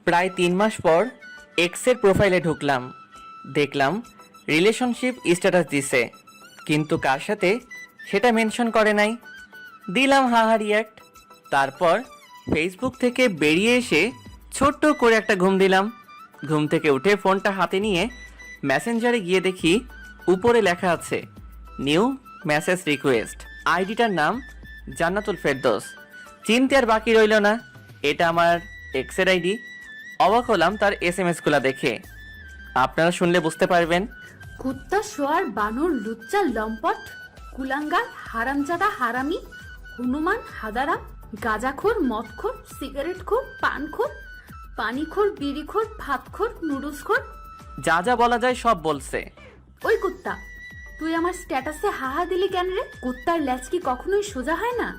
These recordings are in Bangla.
প্রায় 3 মাস পর এক্সের প্রোফাইলে ঢুকলাম, দেখলাম রিলেশনশিপ স্ট্যাটাস দিছে, কিন্তু কার সাথে সেটা মেনশন করে নাই। দিলাম হাহা রিয়াক্ট। তারপর ফেসবুক থেকে বেরিয়ে এসে ছোট্ট করে একটা ঘুম দিলাম। ঘুম থেকে উঠে ফোনটা হাতে নিয়ে মেসেঞ্জারে গিয়ে দেখি উপরে লেখা আছে নিউ মেসেজ রিকোয়েস্ট। আইডিটার নাম জান্নাতুল ফেরদৌস। চিনতে আর বাকি রইল না, এটা আমার এক্সের আইডি। অবাক হলাম তার এসএমএসগুলো দেখে। আপনারা শুনলে বুঝতে পারবেন। কুত্তা শোয়ার বানর লুচ্চা লম্পট কুলাঙ্গার হারামজাদা হারামি হনুমান হাদারাম গাঁজাখোর মদখোর সিগারেটখোর পানখোর পানিখোর বিড়িখোর ভাতখোর নুডলসখোর। যা যা বলা যায় সব বলছে। ওই কুত্তা, তুই আমার স্ট্যাটাসে হাহা দিলি কেন রে? কুত্তার ল্যাজ কি কখনোই সোজা হয় না?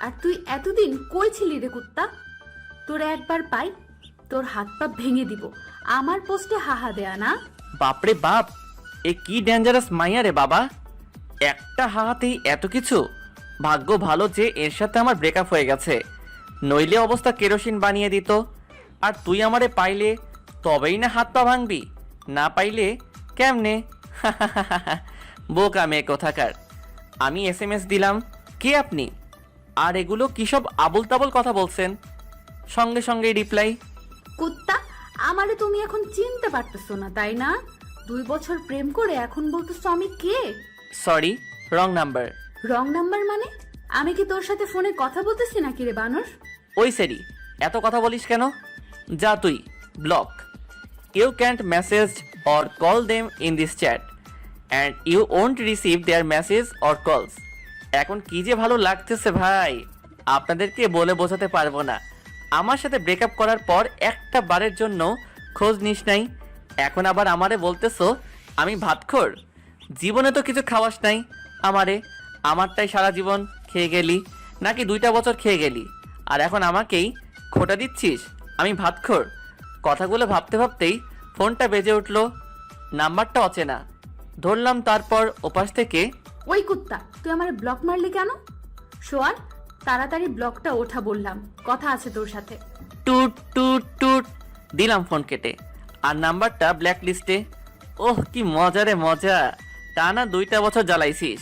আর তুই এতদিন কই ছিলি রে কুত্তা? তোরে একবার পাই, তোর হাত পা ভেঙে দিব। আমার পোস্টে হাহা দেয়া না? বাপরে বাপ, এ কি ডেঞ্জারাস মাইয়া রে বাবা। একটা হাহাতেই এত কিছু। ভাগ্য ভালো যে এর সাথে আমার ব্রেকআপ হয়ে গেছে, নইলে অবস্থা কেরোসিন বানিয়ে দিত। আর তুই আমারে পাইলে তবেই না হাত পা ভাঙবি, না পাইলে কেমনে? বোকা মেয়ে কোথাকার। আমি এসএমএস দিলাম, কে আপনি? আর এগুলো কি সব আবল তাবল কথা বলছেন? সঙ্গে সঙ্গে রিপ্লাই, কুত্তা, আমারে তুমি এখন চিনতে পারতেছো না তাই না? 2 বছর প্রেম করে এখন বলতেছো আমি কে? Sorry, wrong number. Wrong number মানে? আমি কি তোর সাথে ফোনে কথা বলতেছি নাকি রে বানর? ওই সেরি, এত কথা বলিস কেন? যা তুই, block. You can't message or call them in this chat and you won't receive their messages or calls. এখন কি যে ভালো লাগতেছে ভাই, আপনাদেরকে বলে বোঝাতে পারবো না। আমার সাথে ব্রেকআপ করার পর একটা বারের জন্য খোঁজ নিস নাই, এখন আবার আমারে বলতেছো আমি ভাতখোর। জীবনে তো কিছু খাওয়াস নাই আমারে। আমারটাই সারা জীবন খেয়ে গেলি, নাকি 2টা বছর খেয়ে গেলি, আর এখন আমাকেই খোটা দিচ্ছিস আমি ভাতখোর? কথাগুলো ভাবতে ভাবতেই ফোনটা বেজে উঠলো। নাম্বারটা অচেনা। ধরলাম, তারপর ওপাশ থেকে, ওই কুত্তা, তুই আমারে ব্লক মারলি কেন? সোয়ান, তাড়াতাড়ি ব্লকটা ওঠা বললাম, কথা আছে তোর সাথে। টুট টুট টুট দিলাম ফোন কেটে, আর নাম্বারটা ব্ল্যাক লিস্টে। ওহ কি মজা রে মজা। টানা 2টা বছর জ্বালাইছিস,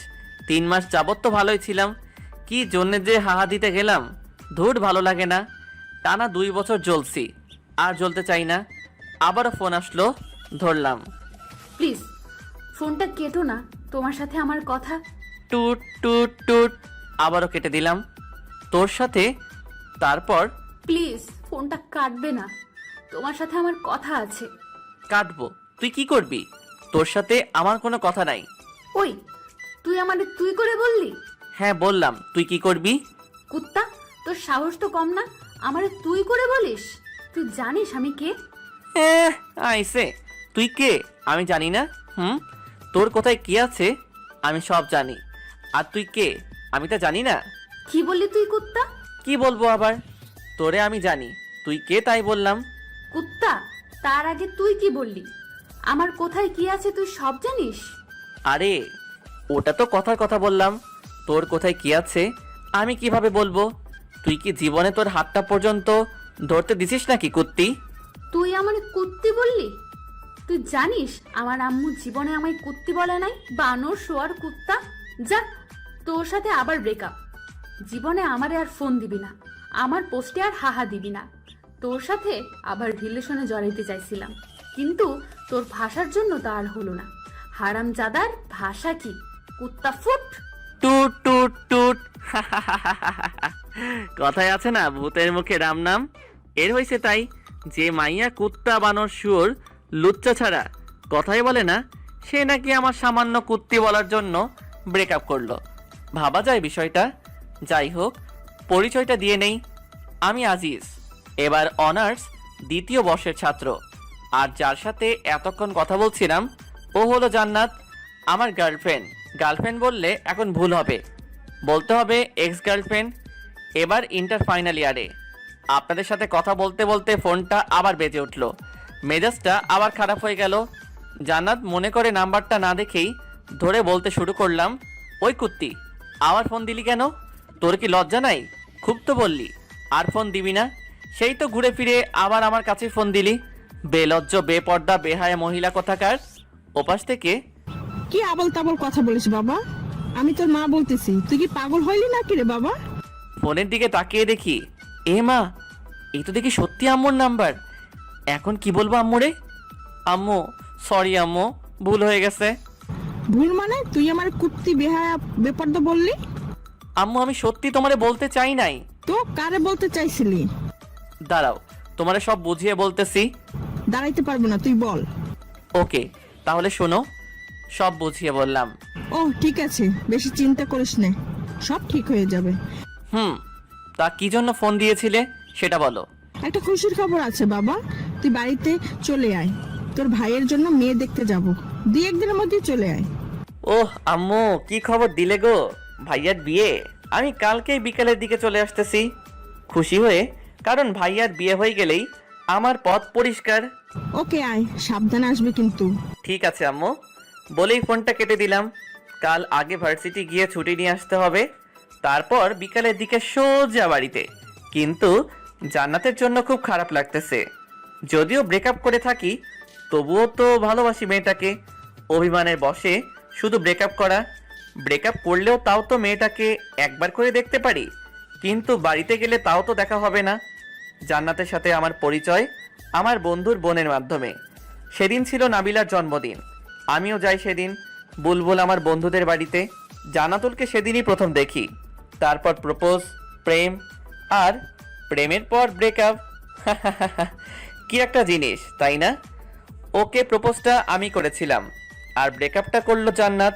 3 মাস যাবত তো ভালোই ছিলাম। কি জন্যে যে হাহা দিতে গেলাম, ধুর ভালো লাগে না। টানা 2 বছর জ্বলছি, আর জ্বলতে চাই না। আবারও ফোন আসলো, ধরলাম। প্লিজ ফোনটা কেটো না, তোমার সাথে আমার কথা। টুট টুট টুট আবারও কেটে দিলাম, তোর সাথে। তারপর, প্লিজ ফোনটা কাটবে না, তোমার সাথে আমার কথা আছে। কাটবো? তুই কি করবি? তোর সাথে আমার কোনো কথা নাই। ওই, তুই আমারে তুই করে বললি? হ্যাঁ বললাম, তুই কি করবি? কুত্তা, তোর সাহস তো কম না, আমারে তুই করে বলিস? তুই জানিস আমি কে? আইসে, তুই কে আমি জানি না। তোর কোথায় কি আছে আমি সব জানি, আর তুই কে আমি তা জানি না। কি বললি তুই কুত্তা? কি বলবো আবার? তোরে আমি জানি, তুই কে তাই বললাম। কুত্তা, তার আগে তুই কি বললি? আমার কোথায় কি আছে তুই সব জানিস? আরে ওটা তো কথার কথা বললাম, তোর কোথায় কি আছে আমি কিভাবে বলবো? তুই কি জীবনে তোর হাতটা পর্যন্ত ধরতে দিছিস নাকি কুত্তি? তুই আমারে কুত্তি বললি? তুই জানিস আমার আম্মু জীবনে আমায় কুত্তি বলে নাই? বানর শোয়ার কুত্তা, যা, তোর সাথে আবার ব্রেকআপ। জীবনে আমারে আর ফোন দিবি না, আমার পোস্টে আর হাহা দিবি না। তোর সাথে আবার রিলেশনে জড়াইতে চাইছিলাম, কিন্তু তোর ভাষার জন্য তা আর হলো না। হারামজাদার ভাষা কি? কুত্তা ফুট। টুট টুট টুট কথায় আছে না, ভূতের মুখে রাম নাম। এর হয়েছে তাই, যে মাইয়া কুত্তা বানর শুয়োর লুচ্চা ছাড়া কথাই বলে না, সে নাকি আমার সামান্য কুত্তি বলার জন্য ব্রেকআপ করলো। ভাবা যায় বিষয়টা। যাই হোক, পরিচয়টা দিয়ে নেই। আমি আজিজ, এবার অনার্স 2য় বর্ষের ছাত্র। আর যার সাথে এতক্ষণ কথা বলছিলাম ও হলো জান্নাত, আমার গার্লফ্রেন্ড। গার্লফ্রেন্ড বললে এখন ভুল হবে, বলতে হবে এক্স গার্লফ্রেন্ড। এবার ইন্টার ফাইনাল ইয়ারে। আপনাদের সাথে কথা বলতে বলতে ফোনটা আবার বেজে উঠল, মেজাজটা আবার খারাপ হয়ে গেল। জান্নাত মনে করে নাম্বারটা না দেখেই ধরে বলতে শুরু করলাম, ওই কুত্তি, আবার ফোন দিলি কেন? তোর কি লজ্জা নাই? খুব তো বললি আর ফোন দিবি না, সেই তো ঘুরে ফিরে আবার আমার কাছে ফোন দিলি। বেলজ্জ বেপর্দা বেহায়া মহিলা কোথাকার। ওপাশ থেকে, কি আবল তাবল কথা বলিস বাবা? আমি তোর মা বলতেছি, তুই কি পাগল হইলি নাকি রে বাবা? ফোনের দিকে তাকিয়ে দেখি, এ মা, এই তো দেখি সত্যি আম্মুর নাম্বার। এখন কি বলবো আম্মুরে? আম্মু, সরি আম্মু, ভুল হয়ে গেছে। ভুল মানে? তুই আমার কুত্তি বেহায়া বেপর্দা বললি? আম্মু, আমি সত্যি তোমারে বলতে চাই নাই। তো কারে বলতে চাইছিলি? দাঁড়াও, তোমারে সব বুঝিয়ে বলতেছি। দাঁড়াইতে পারবো না, তুই বল। ওকে, তাহলে শোনো, সব বুঝিয়ে বললাম। ও ঠিক আছে, বেশি চিন্তা করিস নে, সব ঠিক হয়ে যাবে। তা কি জন্য ফোন দিয়েছিলে সেটা বলো। একটা খুশির খবর আছে বাবা, তুই বাড়িতে চলে আয়। তোর ভাইয়ের জন্য মেয়ে দেখতে যাব, 2-1 দিনের মধ্যেই চলে আয়। ওহ আম্মু, কি খবর দিলে গো? ভাইয়ার বিয়ে? আমি কালকেই বিকালের দিকে চলে আসতেছি খুশি হয়ে, কারণ ভাইয়ার বিয়ে হয়ে গেলেই আমার পথ পরিষ্কার। ওকে আয়, সাবধানে আসবে কিন্তু। ঠিক আছে আম্মু, বলেই ফোনটা কেটে দিলাম। কাল আগে ভার্সিটি গিয়ে ছুটি নিয়ে আসতে হবে, তারপর বিকালের দিকে সোজা বাড়িতে। কিন্তু জান্নাতের জন্য খুব খারাপ লাগতেছে। যদিও ব্রেকআপ করে থাকি, তবুও তো ভালোবাসি মেয়েটাকে। অভিমানের বশে শুধু ব্রেকআপ করা। ব্রেকআপ করলেও তাও তো মেয়েটাকে একবার করে দেখতে পারি, কিন্তু বাড়িতে গেলে তাও তো দেখা হবে না। জান্নাতের সাথে আমার পরিচয় আমার বন্ধুর বোনের মাধ্যমে। সেদিন ছিল নাবিলার জন্মদিন, আমিও যাই সেদিন বুলবুল আমার বন্ধুদের বাড়িতে। জান্নাতুলকে সেদিনই প্রথম দেখি, তারপর প্রপোজ, প্রেম, আর প্রেমের পর ব্রেকআপ। কি একটা জিনিস, তাই না? ওকে প্রপোজটা আমি করেছিলাম, আর ব্রেকআপটা করলো জান্নাত।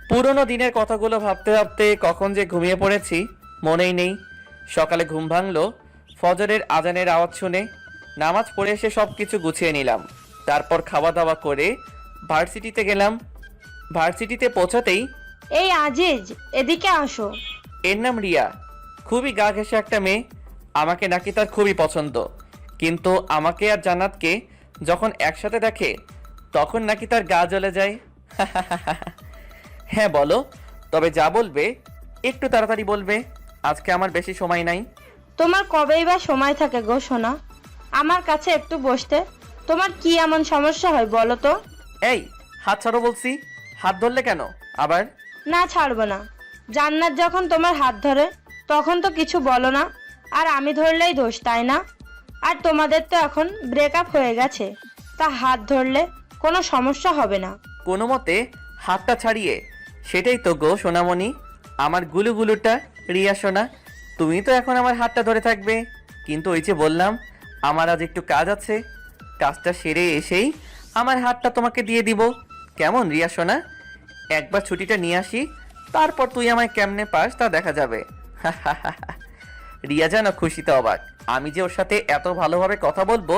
পুরনো দিনের কথাগুলো ভাবতে ভাবতে কখন যে ঘুমিয়ে পড়েছি মনেই নেই। সকালে ঘুম ভাঙলো ফজরের আজানের আওয়াজ শুনে। নামাজ পড়ে এসে সব কিছু গুছিয়ে নিলাম, তারপর খাওয়া দাওয়া করে ভার্সিটিতে গেলাম। ভার্সিটিতে পৌঁছাতেই, এই আজিজ, এদিকে আসো। এর নাম রিয়া, খুবই গা ঘেঁষে একটা মেয়ে। আমাকে নাকি তার খুবই পছন্দ, কিন্তু আমাকে আর জান্নাতকে যখন একসাথে দেখে তখন নাকি তার গা জ্বলে যায়। হ্যাঁ বলো, তবে যা বলবে একটু তাড়াতাড়ি বলবে, আজকে আমার বেশি সময় নাই। তোমার কবেই বা সময় থাকে গো সোনা আমার কাছে একটু বসতে? তোমার কি এমন সমস্যা হয় বলো তো? এই, হাত ছাড়ো বলছি। হাত ধরলে কেন আবার? না, ছাড়বো না। জান্নাত যখন তোমার হাত ধরে তখন তো কিছু বলো না, আর আমি ধরলেই দোষ, তাই না? আর তোমাদের তো এখন ব্রেকআপ হয়ে গেছে, তা হাত ধরলে কোনো সমস্যা হবে না। কোনো মতে হাতটা ছাড়িয়ে, সেটাই তো গো সোনামণি, আমার গুলুগুলুটা। রিয়া সোনা, তুমি তো এখন আমার হাতটা ধরে থাকবে, কিন্তু ওই যে বললাম আমার আজ একটু কাজ আছে, কাজটা সেরে এসেই আমার হাতটা তোমাকে দিয়ে দিব। কেমন রিয়া সোনা? একবার ছুটিটা নিয়ে আসি, তারপর তুই আমায় কেমনে পাস তা দেখা যাবে। রিয়া যেন খুশিতে অবাক। আমি যে ওর সাথে এত ভালোভাবে কথা বলবো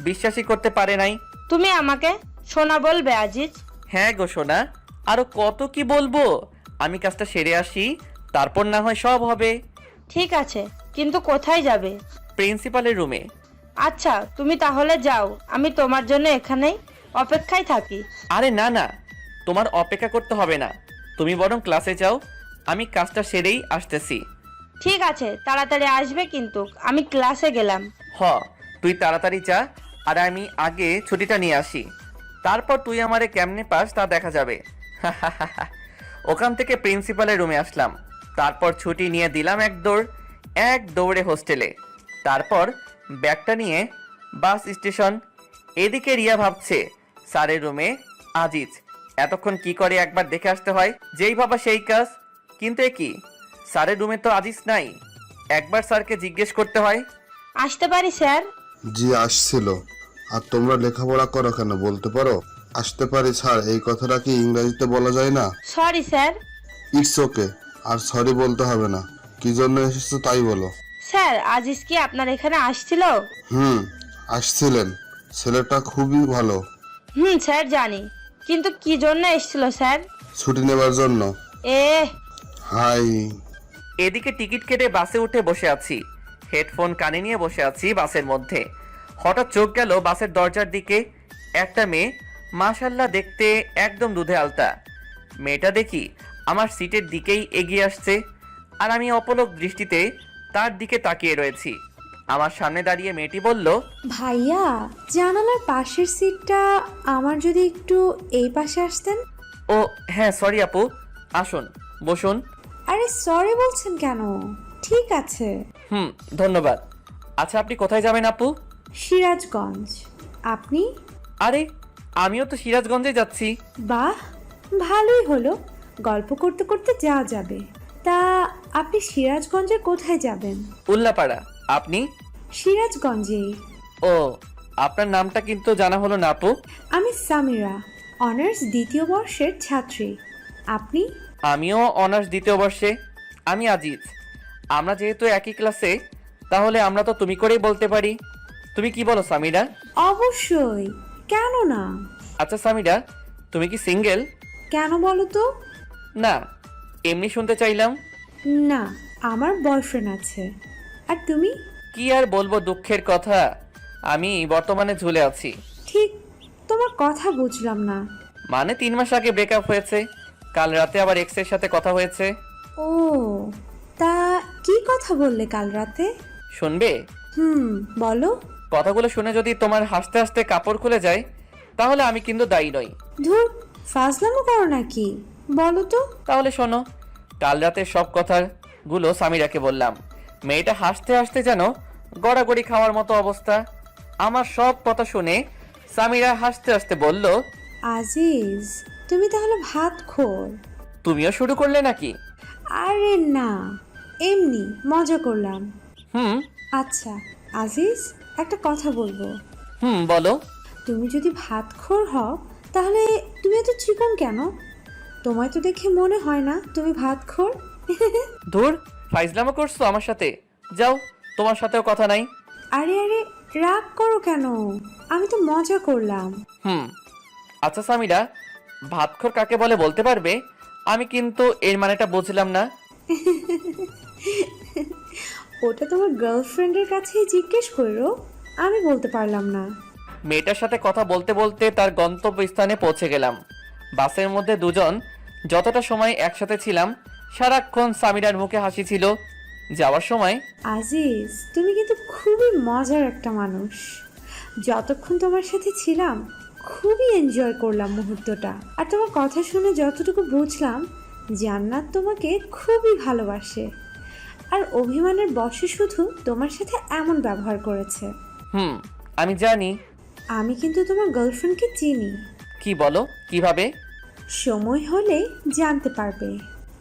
বিশ্বাসই করতে পারে নাই। তুমি আমাকে সোনা বলবে আজিজ? হ্যাঁ গো সোনা, আরো কত কি বলবো। আমি কাজটা সেরে আসি, তারপর না হয় সব হবে। ঠিক আছে, কিন্তু কোথায় যাবে? প্রিন্সিপালের রুমে। আচ্ছা, তুমি তাহলে যাও, আমি তোমার জন্য এখানেই অপেক্ষায় থাকি। আরে না না, তোমার অপেক্ষা করতে হবে না, তুমি বরং ক্লাসে যাও, আমি কাজটা সেরেই আসতেছি। ঠিক আছে, তাড়াতাড়ি আসবে কিন্তু, আমি ক্লাসে গেলাম। হ, তুই তাড়াতাড়ি যা, আর আমি আগে ছুটিটা নিয়ে আসি, তারপর তুই আমারে কেমনে পাস তা দেখা যাবে। ওখান থেকে প্রিন্সিপালের রুমে আসলাম, তারপর ছুটি নিয়ে দিলাম এক দৌড়ে হোস্টেলে, তারপর ব্যাগটা নিয়ে বাস স্টেশন। এদিকে রিয়া ভাবছে স্যারের রুমে আজিজ এতক্ষণ কি করে একবার দেখে আসতে হয়, যেই ভাবা সেই কাজ। কিন্তু এ কি, স্যারের রুমে তো আজিজ নাই, একবার স্যারকে জিজ্ঞেস করতে হয়। আসতে পারি স্যার? জি আসছিল। আর তোমরা লেখাপড়া করো কেন বলতে পারো? আসতে পারি স্যার, এই কথাটা কি ইংরেজিতে বলা যায় না? Sorry sir. ইটস ওকে, আর সরি বলতে হবে না। কি জন্য এসেছো তাই বলো। স্যার, আজিজ কি আপনার এখানে আসছিল? আসছিলেন, ছেলেটা খুবই ভালো। স্যার জানি, কিন্তু কি জন্য এসেছিল স্যার? ছুটি নেবার জন্য। এ হাই। এদিকে টিকিট কেটে বাসে উঠে বসে আছি, হেডফোন কানে নিয়ে বসে আছি বাসের মধ্যে। হঠাৎ চোখ গেল বাসের দরজার দিকে। একটা মেয়ে, মাশাল্লাহ দেখতে একদম দুধে আলতা। মেয়েটা দেখি আমার সিটের দিকেই এগিয়ে আসছে, আর আমি অপলক দৃষ্টিতে তার দিকে তাকিয়ে রয়েছি। আমার সামনে দাঁড়িয়ে মেয়েটি বলল, ভাইয়া, জানালার পাশের সিটটা আমার, যদি একটু এই পাশে আসতেন। ও হ্যাঁ সরি আপু, আসুন বসুন। আরে সরি বলছেন কেন? ঠিক আছে। ধন্যবাদ। আচ্ছা আপনি কোথায় যাবেন আপু? সিরাজগঞ্জ। আপনি? আরে আমিও তো সিরাজগঞ্জে যাচ্ছি। বাহ, ভালোই হলো, গল্প করতে করতে যাওয়া যাবে। তা আপনি সিরাজগঞ্জে কোথায় যাবেন? উল্লাপাড়া। আপনি? সিরাজগঞ্জেই। ও আপনার নামটা কিন্তু জানা হলো না আপু। আমি সামিরা, অনার্স দ্বিতীয় বর্ষের ছাত্রী। আপনি? আমিও অনার্স দ্বিতীয় বর্ষে। আমি আজিজ। আমরা যেহেতু একই ক্লাসে, তাহলে আমরা তো তুমি করেই বলতে পারি। তুমি কি বলো সামিরা? অবশ্যই, কেন না। আচ্ছা সামিরা, তুমি কি সিঙ্গেল? কেন বলো তো? না, এমনি শুনতে চাইলাম। না, আমার বয়ফ্রেন্ড আছে। আর তুমি? কি আর বলবো, দুঃখের কথা, আমি বর্তমানে ঝুলে আছি। ঠিক, তোমার কথা বুঝলাম না। মানে 3 মাস আগে ব্রেকআপ হয়েছে, কাল রাতে আবার এক্স এর সাথে কথা হয়েছে। ও, তা কি কথা বললে কাল রাতে? শুনবে? বলো। কথাগুলো শুনে যদি তোমার হাসতে হাসতে কাপড় খুলে যায়, তাহলে আমি কিন্তু দায়ী নই। ধুর, ফাজলামো করো নাকি? বলো তো। তাহলে শোনো, কাল রাতে সব কথাগুলো সামিরাকে বললাম। মেয়েটা হাসতে হাসতে যেন গড়াগড়ি খাওয়ার মতো অবস্থা। আমার সব কথা শুনে সামিরা হাসতে হাসতে বলল, আজিজ, তুমি তাহলে ভাত খোর? তুমিও শুরু করলে নাকি? আরে না, এমনি মজা করলাম। হুম আচ্ছা আজিজ, একটা কথা বলবো। বলো। তুমি যদি ভাত খোর হও, তাহলে তুমি এত চিকন কেন? তোমায় তো দেখে মনে হয় না তুমি ভাত খোর। ধুর, ফাইজলামো করছো আমার সাথে? যাও, তোমার সাথেও কথা নাই। আরে আরে, রাগ করো কেন? আমি তো মজা করলাম। আচ্ছা সামিরা, ভাতখোর কাকে বলে বলতে পারবে? আমি কিন্তু এর মানেটা বুঝলাম না। ওটা তোমার গার্লফ্রেন্ডের কাছেই জিজ্ঞেস করো, আমি বলতে পারলাম না। মেয়েটার সাথে কথা বলতে বলতে তার গন্তব্যস্থানে পৌঁছে গেলাম। বাসের মধ্যে দুজন যতটা সময় একসাথে ছিলাম, সারাক্ষণ সামিরার মুখে হাসি ছিল। যাওয়ার সময়, আজিজ, তুমি কিন্তু খুবই মজার একটা মানুষ। যতক্ষণ তোমার সাথে ছিলাম খুবই এনজয় করলাম মুহূর্তটা। আর তোমার কথা শুনে যতটুকু বুঝলাম, জান্নাত তোমাকে খুবই ভালোবাসে, আর অভিমানের বশে শুধু তোমার সাথে এমন ব্যবহার করেছে। আমি জানি। আমি কিন্তু তোমার গার্লফ্রেন্ডকে চিনি। কি বলো, কিভাবে? সময় হলে জানতে পারবে।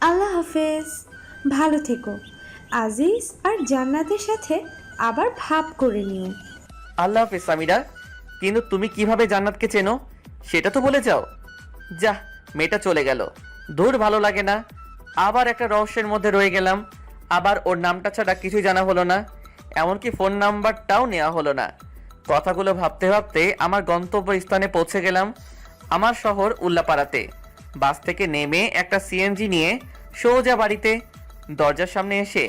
আল্লাহ হাফেজ, ভালো থেকো। আজিজ আর জান্নাতের সাথে আবার ভাব করে নিও। আল্লাহ হাফেজ সামিরা। কিন্তু তুমি কিভাবে জান্নাতকে চেনো সেটা তো বলে যাও। যা, মেয়েটা চলে গেল। দূর, ভালো লাগে না। আবার একটা রহস্যের মধ্যে রয়ে গেলাম। আবার ওর নামটা ছাড়া কিছুই জানা হলো না, এমনকি ফোন নাম্বারটাও নেওয়া হলো না। কথাগুলো ভাবতে ভাবতে আমার গন্তব্যস্থানে পৌঁছে গেলাম, আমার শহর উল্লাপাড়াতে। বাস থেকে নেমে একটা সিএনজি নিয়ে সোজা বাড়িতে। দরজার সামনে এসে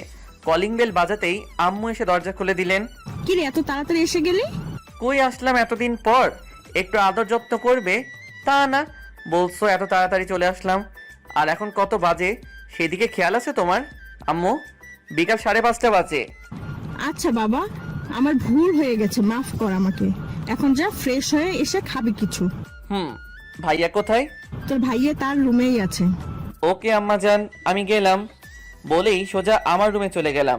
কলিং বেল বাজাতেই আম্মু এসে দরজা খুলে দিলেন। কি রে, এত তাড়াতাড়ি এসে গেলি? কই আসলাম এতদিন পর, একটু আদর যত্ন করবে তা না, বলছো এত তাড়াতাড়ি চলে আসলাম। আর এখন কত বাজে সেদিকে খেয়াল আছে তোমার আম্মু? বিকাল 5:30 বাজে। আচ্ছা বাবা, আমার ভুল হয়ে গেছে, মাফ কর আমাকে। এখন যা, ফ্রেশ হয়ে এসে খাবি কিছু। ভাইয়া কোথায়? তোর ভাইয়া তার রুমেই আছে। ওকে আম্মা যান, আমি গেলাম বলেই সোজা আমার রুমে চলে গেলাম।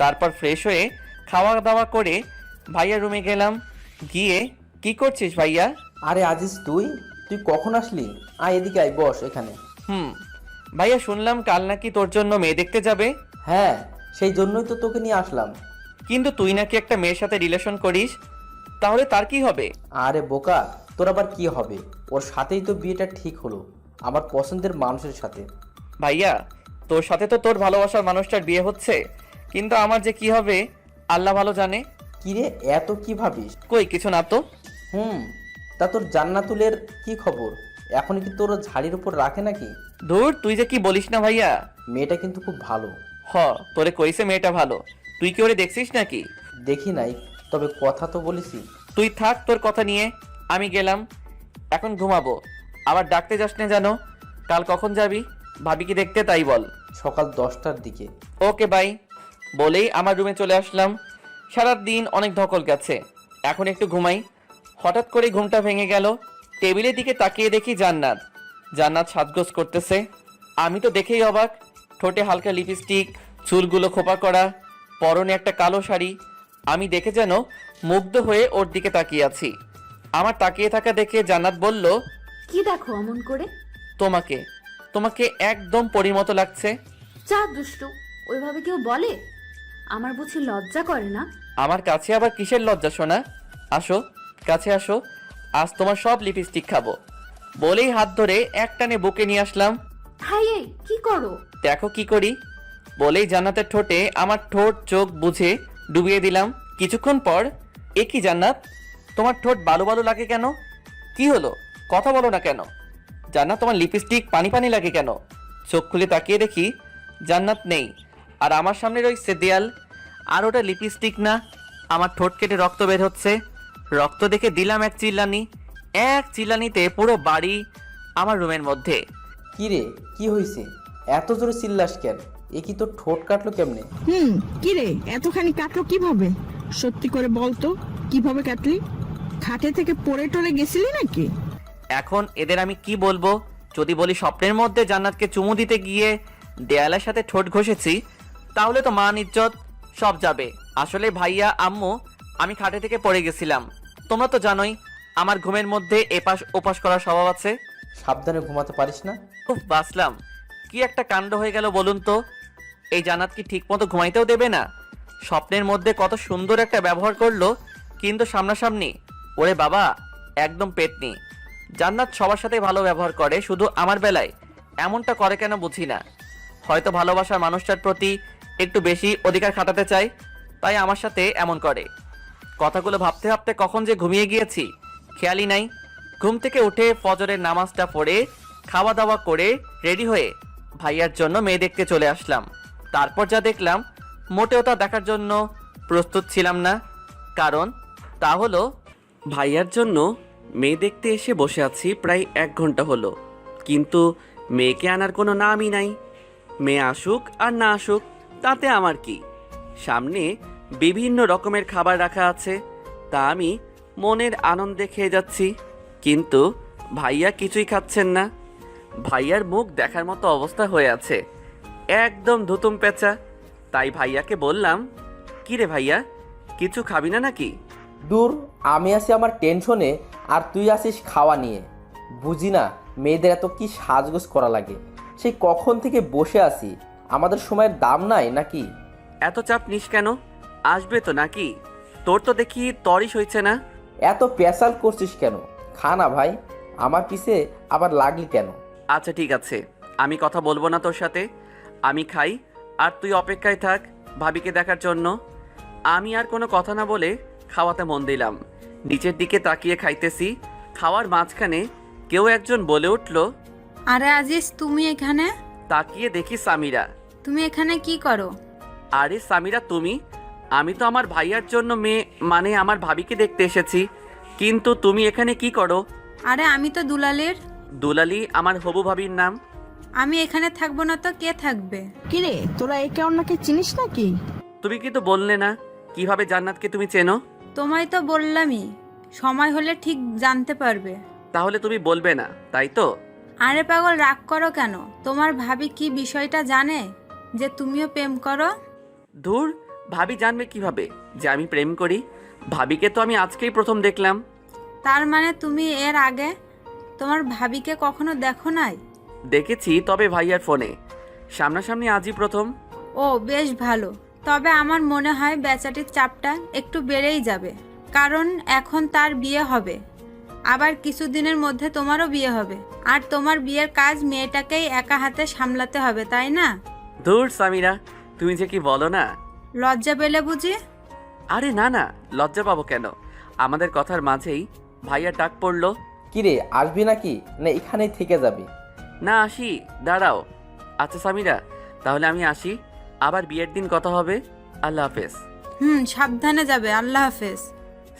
তারপর ফ্রেশ হয়ে খাওয়া দাওয়া করে ভাইয়ার রুমে গেলাম। গিয়ে, কি করছিস ভাইয়া? আরে আজিজ, তুই কখন আসলি? আয় এদিকে, আয়, বস এখানে। ভাইয়া শুনলাম কাল নাকি তোর জন্য মেয়ে দেখতে যাবে। হ্যাঁ, সেই জন্যই তো তোকে নিয়ে আসলাম। কিন্তু তুই নাকি একটা মেয়ের সাথে রিলেশন করিস, তাহলে তার কি হবে? আরে বোকা, তোর আবার কি হবে? ওর সাথেই তো বিয়েটা ঠিক হলো, আমার পছন্দের মানুষের সাথে। ভাইয়া, তোর সাথে তো তোর ভালোবাসার মানুষটার বিয়ে হচ্ছে, কিন্তু আমার যে কি হবে আল্লাহ ভালো জানে। কিরে, এত কি ভাবিস? কই কিছু না তো। তা তোর জান্নাতুলের কি খবর? এখন কি তোর ঝাড়ির উপর রাখে নাকি? ধুর, তুই যে কি বলিস না ভাইয়া। মেয়েটা কিন্তু খুব ভালো। তোরে কইছে মেয়েটা ভালো, তুই কি ওরে দেখছিস নাকি? দেখি নাই, তবে কথা তো বলিসি। তুই থাক তোর কথা নিয়ে, আমি গেলাম, এখন ঘুমাবো। আবার ডাকতে যাস না জানো। কাল কখন যাবি? ভাবি কি দেখতে, তাই বল। সকাল 10টার দিকে। ওকে বাই বলেই আমার রুমে চলে আসলাম। সারা দিন অনেক ধকল গেছে, এখন একটু ঘুমাই। হঠাৎ করে ঘুমটা ভেঙে গেল। টেবিলের দিকে তাকিয়ে দেখি জান্নাত। জান্নাত সাজগোজ করতেছে। আমি তো দেখেই অবাক। ঠোঁটে হালকা লিপস্টিক, চুলগুলো খোপা করা, পরনে একটা কালো শাড়ি। আমি দেখে যেন মুগ্ধ হয়ে ওর দিকে তাকিয়ে আছি। আমার তাকিয়ে থাকা দেখে জান্নাত বলল, কি দেখো অমন করে? তোমাকে তোমাকে একদম পরিমতো লাগছে। যা দুষ্টু, ওইভাবে কেউ বলে? আমার বুঝি লজ্জা করে না? আমার কাছে আবার কিসের লজ্জা শোনা? আসো, কাছে আসো, আজ তোমার সব লিপস্টিক খাবো। বলেই হাত ধরে একটানে বুকে নিয়ে আসলাম। হাই, এই কি করো? দেখো কি করি। বলেই জান্নাতের ঠোঁটে আমার ঠোঁট চোখ বুঝে ডুবিয়ে দিলাম। কিছুক্ষণ পর, এ কি জান্নাত, তোমার ঠোঁট বালু বালু লাগে কেন? কি হলো, কথা বলো না কেন? জান্নাত, তোমার লিপস্টিক পানি পানি লাগে কেন? চোখ খুলে তাকিয়ে দেখি জান্নাত নেই, আর আমার সামনে রয়েছে দেয়াল। আর ওটা লিপস্টিক না, আমার ঠোঁট কেটে রক্ত বের হচ্ছে। রক্ত দেখে দিলাম এক চিল্লানি। এক চিল্লানিতে পুরো বাড়ি আমার রুমের মধ্যে। কি রে, কি হয়েছে? এত জোরে চিল্লাস কেন? এ কি তোর ঠোঁট কাটলো কেমনে? কি রে, এতখানি কাটলো কিভাবে? সত্যি করে বল তো, কিভাবে কাটলি? খাটে থেকে পড়ে টরে গেছিলি নাকি? এখন এদের আমি কি বলবো? যদি বলি স্বপ্নের মধ্যে জান্নাতকে চুমু দিতে গিয়ে দেয়ালের সাথে ঠোঁট ঘষেছি, তাহলে তো মান ইজ্জত সব যাবে। আসলে ভাইয়া, আম্মু, আমি খাটে থেকে পড়ে গেছিলাম। তোমরা তো জানোই আমার ঘুমের মধ্যে এপাশ ওপাশ করার স্বভাব আছে। সাবধানে ঘুমাতে পারিস না? খুব বাসলাম। কি একটা কাণ্ড হয়ে গেল বলুন তো। এই জান্নাত কি ঠিক মতো ঘুমাইতেও দেবে না? স্বপ্নের মধ্যে কত সুন্দর একটা ব্যবহার করলো, কিন্তু সামনাসামনি ওরে বাবা, একদম পেটনি। জান্নাত সবার সাথে ভালো ব্যবহার করে, শুধু আমার বেলায় এমনটা করে কেন বুঝি না। হয়তো ভালোবাসার মানুষটার প্রতি একটু বেশি অধিকার খাটাতে চায়, তাই আমার সাথে এমন করে। কথাগুলো ভাবতে ভাবতে কখন যে ঘুমিয়ে গিয়েছি খেয়ালই নাই। ঘুম থেকে উঠে ফজরের নামাজটা পড়ে খাওয়া দাওয়া করে রেডি হয়ে ভাইয়ার জন্য মেয়ে দেখতে চলে আসলাম। তারপর যা দেখলাম, মোটেও তা দেখার জন্য প্রস্তুত ছিলাম না। কারণ তা হলো, ভাইয়ার জন্য মেয়ে দেখতে এসে বসে আছি প্রায় 1 ঘন্টা হলো, কিন্তু মেয়েকে আনার কোনো নামই নাই। মেয়ে আসুক আর না আসুক তাতে আমার কি। সামনে বিভিন্ন রকমের খাবার রাখা আছে, তা আমি মনের আনন্দে খেয়ে যাচ্ছি, কিন্তু ভাইয়া কিছুই খাচ্ছেন না। ভাইয়ার মুখ দেখার মতো অবস্থা হয়ে আছে, একদম ধুতুম পেঁচা। তাই ভাইয়াকে বললাম, কি রে ভাইয়া, কিছু খাবি না নাকি? দূর, আমি আছি আমার টেনশনে আর তুই আসিস খাওয়া নিয়ে। বুঝি না মেয়েদের এত কি সাজগোজ করা লাগে। সেই কখন থেকে বসে আছি, আমাদের সময়ের দাম নাই নাকি? এত চাপ নিস কেন, আসবে তো নাকি? তোর তো দেখি তরিস হয়েছে না। এত পেশাল করছিস কেন? খা না ভাই, আমার পিছে আবার লাগলি কেন? আচ্ছা ঠিক আছে, আমি কথা বলবো না তোর সাথে। আমি খাই আর তুই অপেক্ষায় থাক ভাবিকে দেখার জন্য। আমি আর কোনো কথা না বলে খাওয়াতে মন দিলাম। নিচের দিকে তাকিয়ে খাইতেছি। খাওয়ার মাঝখানে কেউ একজন বলে উঠল, আরে আজিজ, তুমি এখানে? তাকিয়ে দেখি সামিরা। তুমি এখানে কি করো? আরে সামিরা, তুমি? আমি তো আমার ভাইয়ার জন্য মেয়ে, মানে আমার ভাবিকে দেখতে এসেছি, কিন্তু তুমি এখানে কি করো? আরে আমি তো দুলালের। দুলালি আমার হবু ভাবির নাম। আমি এখানে থাকবো না তো কে থাকবে? কি রে, তোরা একে অন্যকে চিনিস নাকি? তুমি কিন্তু বললে না কিভাবে জান্নাতকে তুমি চেনো। তোমায় তো বললামই, সময় হলে ঠিক জানতে পারবে। তাহলে তুমি বলবে না, তাই তো? আরে পাগল, রাগ করো কেন? তোমার ভাবি কি বিষয়টা জানে যে তুমিও প্রেম করো? ধুর, ভাবি জানবে কিভাবে যে আমি প্রেম করি? ভাবিকে তো আমি আজকেই প্রথম দেখলাম। তার মানে তুমি এর আগে তোমার ভাবিকে কখনো দেখো নাই? দেখেছি, তবে ভাইয়ার ফোনে, সামনাসামনি আজই প্রথম। ও বেশ ভালো। তবে আমার মনে হয় বেচাটির চাপটা একটু বেড়েই যাবে, কারণ এখন তার বিয়ে হবে, আবার কিছুদিনের মধ্যে তোমারও বিয়ে হবে, আর তোমার বিয়ের কাজ মেয়েটাকেই একা হাতে সামলাতে হবে, তাই না? ধুর সামিরা, তুমি যে কি বলো না। লজ্জা পেলে বুঝি? আরে না না, লজ্জা পাবো কেন? আমাদের কথার মাঝেই ভাইয়া ডাক পড়লো। কিরে, আসবি নাকি না এখানেই থেকে যাবি? না, আসি, দাঁড়াও। আচ্ছা সামিরা, তাহলে আমি আসি, আবার বিয়ের দিন কথা হবে। আল্লাহ হাফেজ। সাবধানে যাবে। আল্লাহ হাফেজ।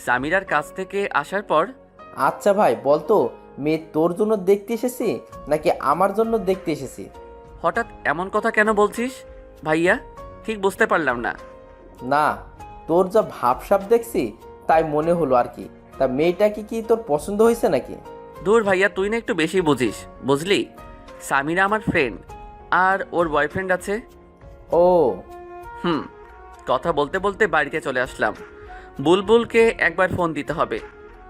সামিরার কাছ থেকে আসার পর, আচ্ছা ভাই, বলতো মেয়ে তোর জন্য দেখতে এসেছি নাকি আমার জন্য দেখতে এসেছি? হঠাৎ এমন কথা কেন বলছিস ভাইয়া? ঠিক বুঝতে পারলাম না। না, তোর যা ভাবসাব দেখছি তাই মনে হলো আর কি। তা মেয়েটা কি তোর পছন্দ হয়েছে নাকি? দূর ভাইয়া, তুই না একটু বেশি বুঝিস, বুঝলি? সামিরা আমার ফ্রেন্ড, আর ওর বয়ফ্রেন্ড আছে। ও কথা বলতে বলতে বাড়িতে চলে আসলাম। বুলবুলকে একবার ফোন দিতে হবে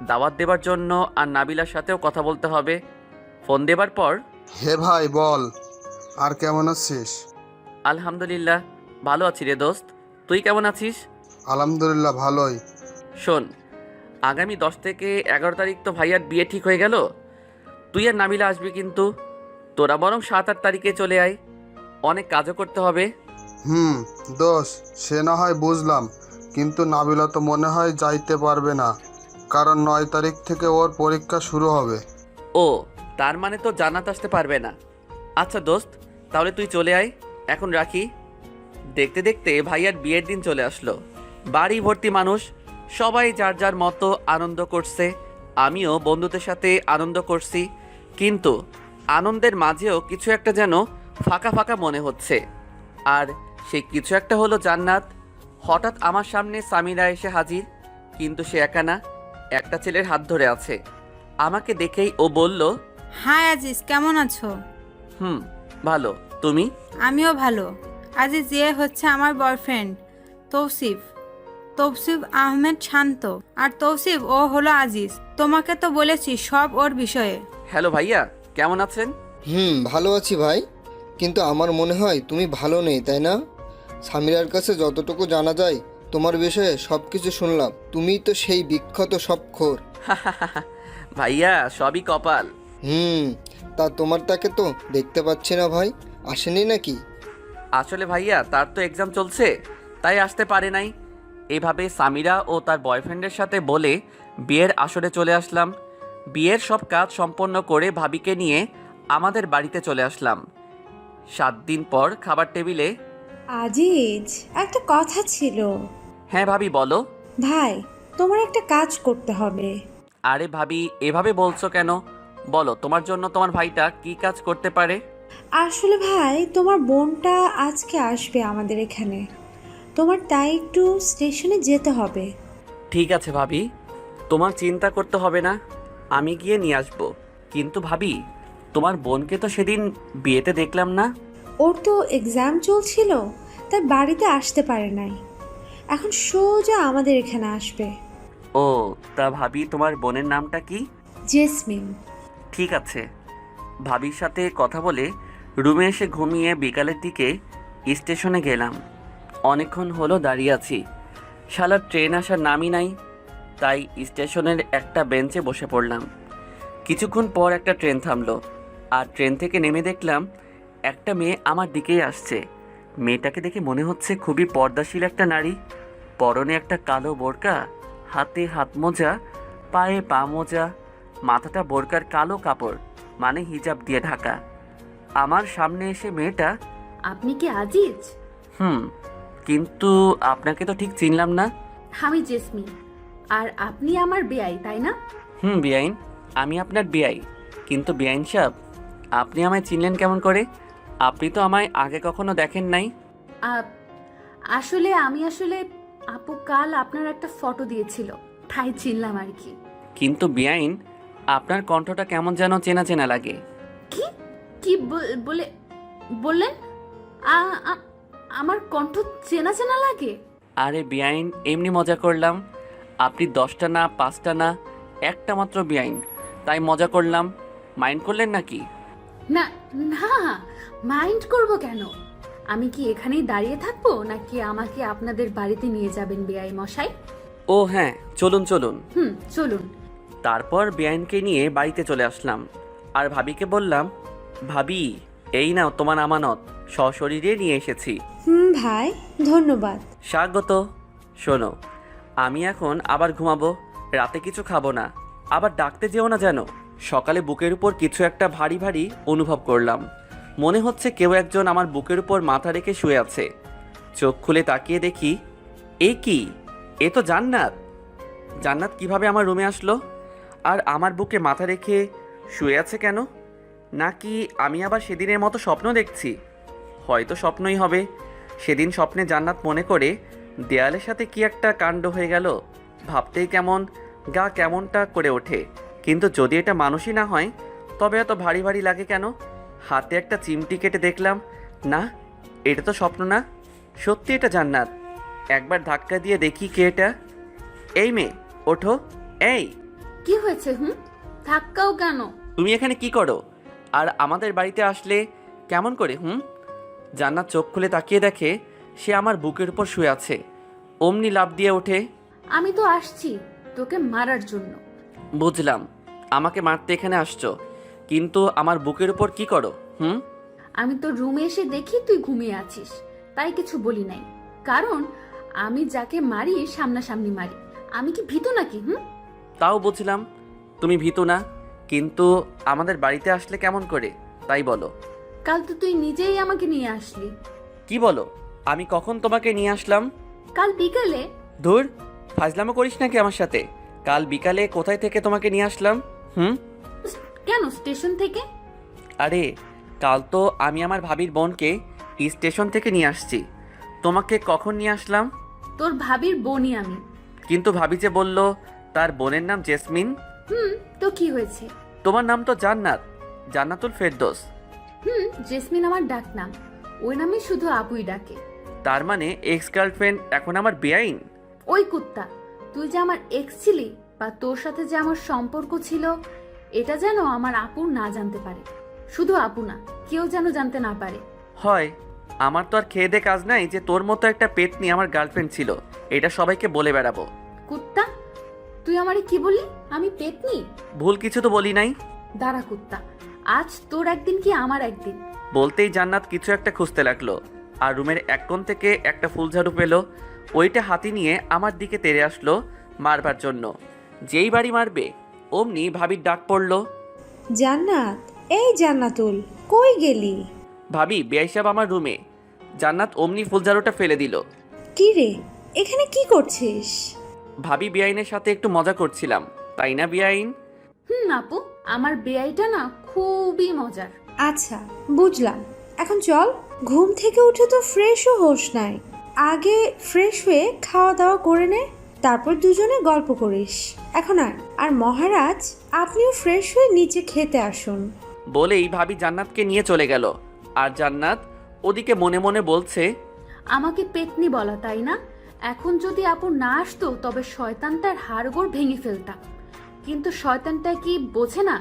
দাওয়াত দেবার জন্য, আর নাবিলার সাথেও কথা বলতে হবে। ফোন দেবার পর, হে ভাই বল, আর কেমন আছিস? আলহামদুলিল্লাহ ভালো আছি রে দোস্ত, তুই কেমন আছিস? আলহামদুলিল্লাহ ভালোই। শোন, আগামী 10 থেকে 11 তারিখ তো ভাইয়ার বিয়ে ঠিক হয়ে গেল। তুই আর নাবিলা আসবি, কিন্তু তোরা বরং 7-8 তারিখে চলে আয়, অনেক কাজও করতে হবে। দোষ, সে না হয় বুঝলাম, কিন্তু নাবিলা তো মনে হয় যাইতে পারবে না, কারণ 9 তারিখ থেকে ওর পরীক্ষা শুরু হবে। ও, তার মানে তো জান্নাত আসতে পারবে না। আচ্ছা দোস্ত, তাহলে তুই চলে আয়, এখন রাখি। দেখতে দেখতে ভাইয়ার বিয়ের দিন চলে আসলো। বাড়ি ভর্তি মানুষ, সবাই যার যার মতো আনন্দ করছে। আমিও বন্ধুদের সাথে আনন্দ করছি, কিন্তু আনন্দের মাঝেও কিছু একটা যেন ফাঁকা ফাঁকা মনে হচ্ছে। আর সেই কিছু একটা হলো জান্নাত। হঠাৎ আমার সামনে সামিরা এসে হাজির, কিন্তু সে একা না, একটা ছেলের হাত ধরে আছে। আমাকে দেখেই ও বলল, হাই আজিজ, কেমন আছো? ভালো, তুমি? আমিও ভালো। আজিজ, এ হচ্ছে আমার বয়ফ্রেন্ড তৌসিফ, তৌসিফ আহমেদ শান্ত। আর তৌসিফ, ও হলো আজিজ। তোমাকে তো বলেছি সব ওর বিষয়ে। হ্যালো ভাইয়া, কেমন আছেন? ভালো আছি ভাই, কিন্তু আমার মনে হয় তুমি ভালো নেই, তাই না? সামিরার কাছে যতটুকু জানা যায় তোমার বিষয়ে সব কিছু শুনলাম। তুমিই তো সেই বিখ্যাত সবখোর। ভাইয়া, সবই কপাল। তা তোমার তাকে তো দেখতে পাচ্ছি না ভাই, আসেনি নাকি? আসলে ভাইয়া, তার তো এক্সাম চলছে, তাই আসতে পারে নাই। এভাবে সামিরা ও তার বয়ফ্রেন্ডের সাথে বলে বিয়ের আসরে চলে আসলাম। বিয়ের সব কাজ সম্পন্ন করে ভাবিকে নিয়ে আমাদের বাড়িতে চলে আসলাম। 7 দিন পর খাবার টেবিলে। আজিজ, একটা কথা ছিল। হ্যাঁ ভাবি, বলো। ভাই, তোমার একটা কাজ করতে হবে। আরে ভাবি, এভাবে বলছো কেন? বলো, তোমার জন্য তোমার ভাইটা কি কাজ করতে পারে? আসলে ভাই, তোমার বোনটা আজকে আসবে আমাদের এখানে, তোমার তাই একটু স্টেশনে যেতে হবে। ঠিক আছে ভাবি, তোমার চিন্তা করতে হবে না, আমি গিয়ে নিয়ে আসবো। কিন্তু ভাবি, তোমার বোনকে তো সেদিন বিয়েতে দেখলাম না। ওর তো এক্সাম চলছিল, তাই বাড়িতে আসতে পারে নাই। এখন সোজা আমাদের এখানে আসবে। ও, তা ভাবি, তোমার বোনের নামটা কি? জেসমিন। ঠিক আছে। ভাবির সাথে কথা বলে রুমে এসে ঘুমিয়ে বিকালের দিকে স্টেশনে গেলাম। অনেকক্ষণ হলো দাঁড়িয়ে আছি, শালার ট্রেন আসার নামই নাই। তাই স্টেশনের একটা বেঞ্চে বসে পড়লাম। কিছুক্ষণ পর একটা ট্রেন থামলো, আর ট্রেন থেকে নেমে দেখলাম একটা মেয়ে আমার দিকেই আসছে। মেয়েটাকে দেখে মনে হচ্ছে খুবই পর্দাশীল একটা নারী। পরনে একটা কালো বোরকা, হাতে হাত মোজা, পায়ে পা মোজা, মাথাটা বোরকার কালো কাপড় মানে হিজাব দিয়ে ঢাকা। আমার সামনে এসে মেয়েটা, আপনি কি আজিজ? কিন্তু আপনাকে তো ঠিক চিনলাম না। আমি জেসমিন, আর আপনি আমার বেয়াই, তাই না? বেআইন, আমি আপনার বেআই। কিন্তু বেআইন সাহেব, আপনি আমায় চিনলেন কেমন করে? আপনি তো আমায় আগে কখনো দেখেন নাই। আসলে আপু কাল আপনার একটা ফটো দিয়েছিল, তাই চিনলাম আর কি। কিন্তু বেআইন, আপনার কণ্ঠটা কেমন যেন চেনা চেনা লাগে। কি কি বললেন? আমার কণ্ঠ চেনা চেনা লাগে? আরে বেআইন, এমনি মজা করলাম। আপনি 10টা না 5টা না, একটা মাত্র বেআইন, তাই মজা করলাম। মাইন্ড করলেন নাকি? না না, মাইন্ড করব কেন? আমি কি এখানেই দাঁড়িয়ে থাকবো, নাকি আমাকে আপনাদের বাড়িতে নিয়ে যাবেন বেআই মশাই? ও হ্যাঁ, চলুন চলুন। চলুন। তারপর বেআইনকে নিয়ে বাড়িতে চলে আসলাম, আর ভাবিকে বললাম, ভাবি, এই নাও তোমার আমানত, সশরীরে নিয়ে এসেছি। ভাই, ধন্যবাদ। স্বাগত। শোনো, আমি এখন আবার ঘুমাবো, রাতে কিছু খাবো না, আবার ডাকতে যেও না যেন। সকালে বুকের উপর কিছু একটা ভারী ভারী অনুভব করলাম। মনে হচ্ছে কেউ একজন আমার বুকের উপর মাথা রেখে শুয়ে আছে। চোখ খুলে তাকিয়ে দেখি, এ কি? এ তো জান্নাত। জান্নাত কিভাবে আমার রুমে আসলো, আর আমার বুকে মাথা রেখে শুয়ে আছে কেন? নাকি আমি আবার সেদিনের মতো স্বপ্ন দেখছি? হয়তো স্বপ্নই হবে। সেদিন স্বপ্নে জান্নাত মনে করে দেয়ালের সাথে কি একটা কাণ্ড হয়ে গেল। ভাবতেই কেমন গা কেমনটা করে ওঠে। কিন্তু যদি এটা মানুষই না হয় তবে এত ভারী ভারী লাগে কেন? হাতে একটা চিমটি কেটে দেখলাম, না এটা তো স্বপ্ন না, সত্যি এটা জান্নাত। একবার ধাক্কা দিয়ে দেখি কে এটা। এই মেয়ে ওঠো। এই কি হয়েছে? ধাক্কাও কেন? তুমি এখানে কি করো? আর আমাদের বাড়িতে আসলে কেমন করে? জান্নাত চোখ খুলে তাকিয়ে দেখে সে আমার বুকের উপর শুয়ে আছে। অমনি লাফ দিয়ে ওঠে। আমি তো আসছি তোকে মারার জন্য। বুঝলাম, আমাকে মারতে এখানে আসছো, কিন্তু আমার বুকের উপর কি করো? আমি তো রুমে এসে দেখি তুই ঘুমিয়ে আছিস, তাই কিছু বলি নাই। কারণ আমি যাকে মারি সামনাসামনি মারি। আমি কি ভীতু নাকি? তাও বুঝলাম তুমি ভীতু না, কিন্তু আমাদের বাড়িতে আসলে কেমন করে তাই বলো। কাল তো তুই নিজেই আমাকে নিয়ে আসলি। কি বলো? আমি কখন তোমাকে নিয়ে আসলাম? কাল বিকেলে। ধুর, ফাজলামো করিস নাকি আমার সাথে? কাল বিকালে কোথায় থেকে তোমাকে নিয়ে আসলাম? কেন স্টেশন থেকে? আরে কাল তো আমি আমার ভাবির বোনকে স্টেশন থেকে নিয়ে আসছি। তোমাকে কখন নিয়ে আসলাম? তোর ভাবির বোনই আমি। কিন্তু ভাবি যে বলল তার বোনের নাম জেসমিন। তো কি হয়েছে? তোমার নাম তো জান্নাত, জান্নাতুল ফেরদৌস। জেসমিন আমার ডাক নাম, ওই নামে শুধু আপুই ডাকে। তার মানে এক্স গার্লফ্রেন্ড এখন আমার বেআইন? ওই কুত্তা, তুই যে আমার এক্স ছিলি বা তোর সাথে যে আমার সম্পর্ক ছিল, এটা যেন আমার আপু না জানতে পারে। শুধু আপু না, কেউ যেন জানতে না পারে। হয়, আমার তো আর খেয়ে দে কাজ নাই যে তোর মতো একটা পেতনি আমার গার্লফ্রেন্ড ছিল এটা সবাইকে বলে বেড়াবো। কুত্তা, তুই আমারে কি বললি? আমি পেতনি? ভুল কিছু তো বলি নাই। দাঁড়া কুত্তা, আজ তোর একদিন কি আমার একদিন। বলতেই জান্নাত কিছু একটা খুঁজতে লাগলো আর রুমের এক কোণ থেকে একটা ফুলঝাড়ু পেল। ওইটা হাতি নিয়ে আমার দিকে তেড়ে আসলো মারবার জন্য। যেই বাড়ি মারবে অমনি ভাবির ডাক পড়লো, জান্নাত, এই জান্নাতুল, কই গেলি? ভাবি বেআই সাহেব আমার রুমে। জান্নাত অমনি ফুলঝাড়ুটা ফেলে দিল। কি রে, এখানে কি করছিস? ভাবি বেআইনের সাথে একটু মজা করছিলাম, তাই না বেআইন? আপু, আমার বেআইটা না খুবই মজার। আচ্ছা, বুঝলাম। এখন চল, ঘুম থেকে উঠে তো ফ্রেশও হোস নাই। আগে ফ্রেশ হয়ে খাওয়া দাওয়া করে নে, তারপর দুজনে গল্প করিস। এখন আর মহারাজ আপনিও ফ্রেশ হয়ে নিচে খেতে আসুন। বলেই ভাবি জান্নাতকে নিয়ে চলে গেল। আর জান্নাত ওদিকে মনে মনে বলছে, আমাকে পেতনি বলা, তাই না? এখন যদি আপু না আসতো তবে শয়তানটার হাড়গোড় ভেঙে ফেলতাম। কিন্তু শয়তানটা কি বোঝে না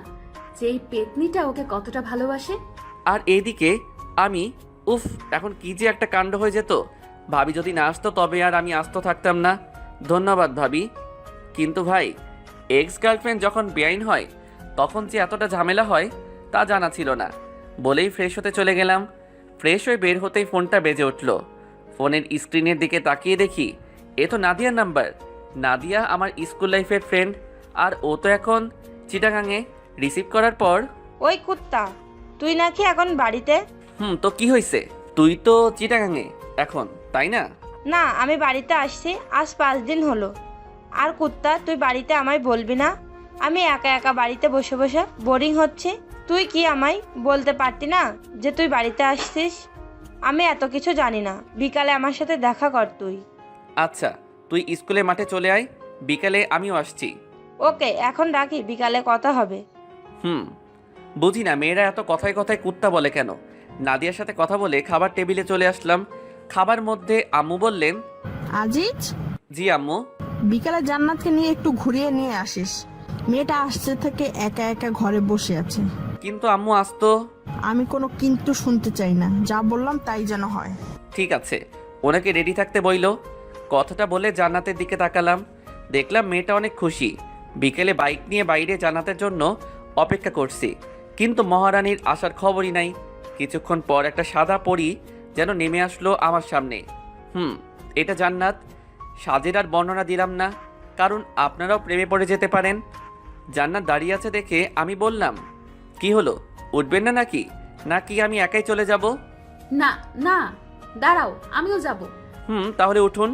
যে এই পেতনিটা ওকে কতটা ভালোবাসে? আর এইদিকে আমি এখন কি যে একটা কাণ্ড হয়ে যেত। ভাবি যদি না আসতো তবে আর আমি আস্ত থাকতাম না। ধন্যবাদ ভাবি। কিন্তু ভাই, এক্স গার্লফ্রেন্ড যখন বেআইন হয় তখন যে এতটা ঝামেলা হয় তা জানা ছিল না। বলেই ফ্রেশ হতে চলে গেলাম। ফ্রেশ হয়ে বের হতেই ফোনটা বেজে উঠল। ফোনের স্ক্রিনের দিকে তাকিয়ে দেখি এ তো নাদিয়ার নাম্বার। নাদিয়া আমার স্কুল লাইফের ফ্রেন্ড, আর ও তো এখন চিটাগাঙে। রিসিভ করার পর, ওই কুত্তা, তুই নাকি এখন বাড়িতে? তো কি হয়েছে? তুই তো চিটাগাঙে এখন, তাই না? না, আমি বাড়িতে আসছি আজ 5 দিন হলো। আর কুত্তা, তুই বাড়িতে আমায় বলবি না? আমি একা একা বাড়িতে বসে বসে বোরিং হচ্ছে। তুই কি আমায় বলতে পারতি না যে তুই বাড়িতে আসছিস? আমি এত কিছু জানি না। বিকালে আমার সাথে দেখা কর তুই। আচ্ছা, তুই স্কুলে মাঠে চলে আয়, বিকালে আমিও আসছি। ওকে, এখন রাখি, বিকালে কথা হবে। বুঝি না মেয়েরা এত কথায় কথায় কুত্তা বলে কেন। নাদিয়ার সাথে কথা বলে খাবার টেবিলে চলে আসলাম। খাবার মধ্যে আম্মু বললেন, আজিজ, জি আম্মু। বিকালে জান্নাতকে নিয়ে একটু ঘুরিয়ে নিয়ে আসিস। মেয়েটা আসছে থেকে একা একা ঘরে বসে আছে। কিন্তু আম্মু আসতো। আমি কোনো কিন্তু শুনতে চাই না, যা বললাম তাই যেন হয়। ঠিক আছে, ওনাকে রেডি থাকতে বইল। কথাটা বলে জান্নাতের দিকে তাকালাম। দেখলাম মেয়েটা অনেক খুশি। বিকেলে বাইক নিয়ে বাইরে জান্নাতের জন্য অপেক্ষা করছি, কিন্তু মহারানীর আসার খবরই নাই। কিছুক্ষণ পর একটা সাদা পরী যেন নেমে আসলো আমার সামনে। এটা জান্নাত। সাজের আর বর্ণনা দিলাম না, কারণ আপনারাও প্রেমে পড়ে যেতে পারেন। জান্নাত দাঁড়িয়ে আছে দেখে আমি বললাম, কি হলো, উঠবেন না নাকি আমি একাই চলে যাব? না না, দাঁড়াও, আমিও যাব। তাহলে উঠুন।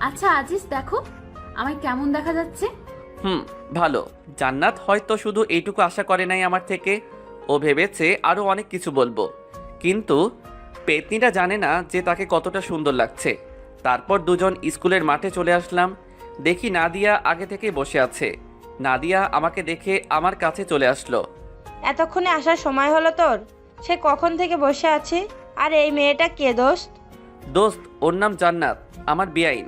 আচ্ছা আজিজ, দেখো আমায় কেমন দেখা যাচ্ছে? ভালো। জান্নাত হয়তো শুধু এইটুকু আশা করে নাই আমার থেকে, ও ভেবেছে আরও অনেক কিছু বলবো। কিন্তু পেতনিটা জানে না যে তাকে কতটা সুন্দর লাগছে। তারপর দুজন স্কুলের মাঠে চলে আসলাম। দেখি নাদিয়া আগে থেকেই বসে আছে। নাদিয়া আমাকে দেখে আমার কাছে চলে আসলো। এতক্ষণে আসার সময় হলো তোর? সে কখন থেকে বসে আছে? আর এই মেয়েটা কে দোস্ত? দোস্ত, ওর নাম জান্নাত, আমার বেআইন।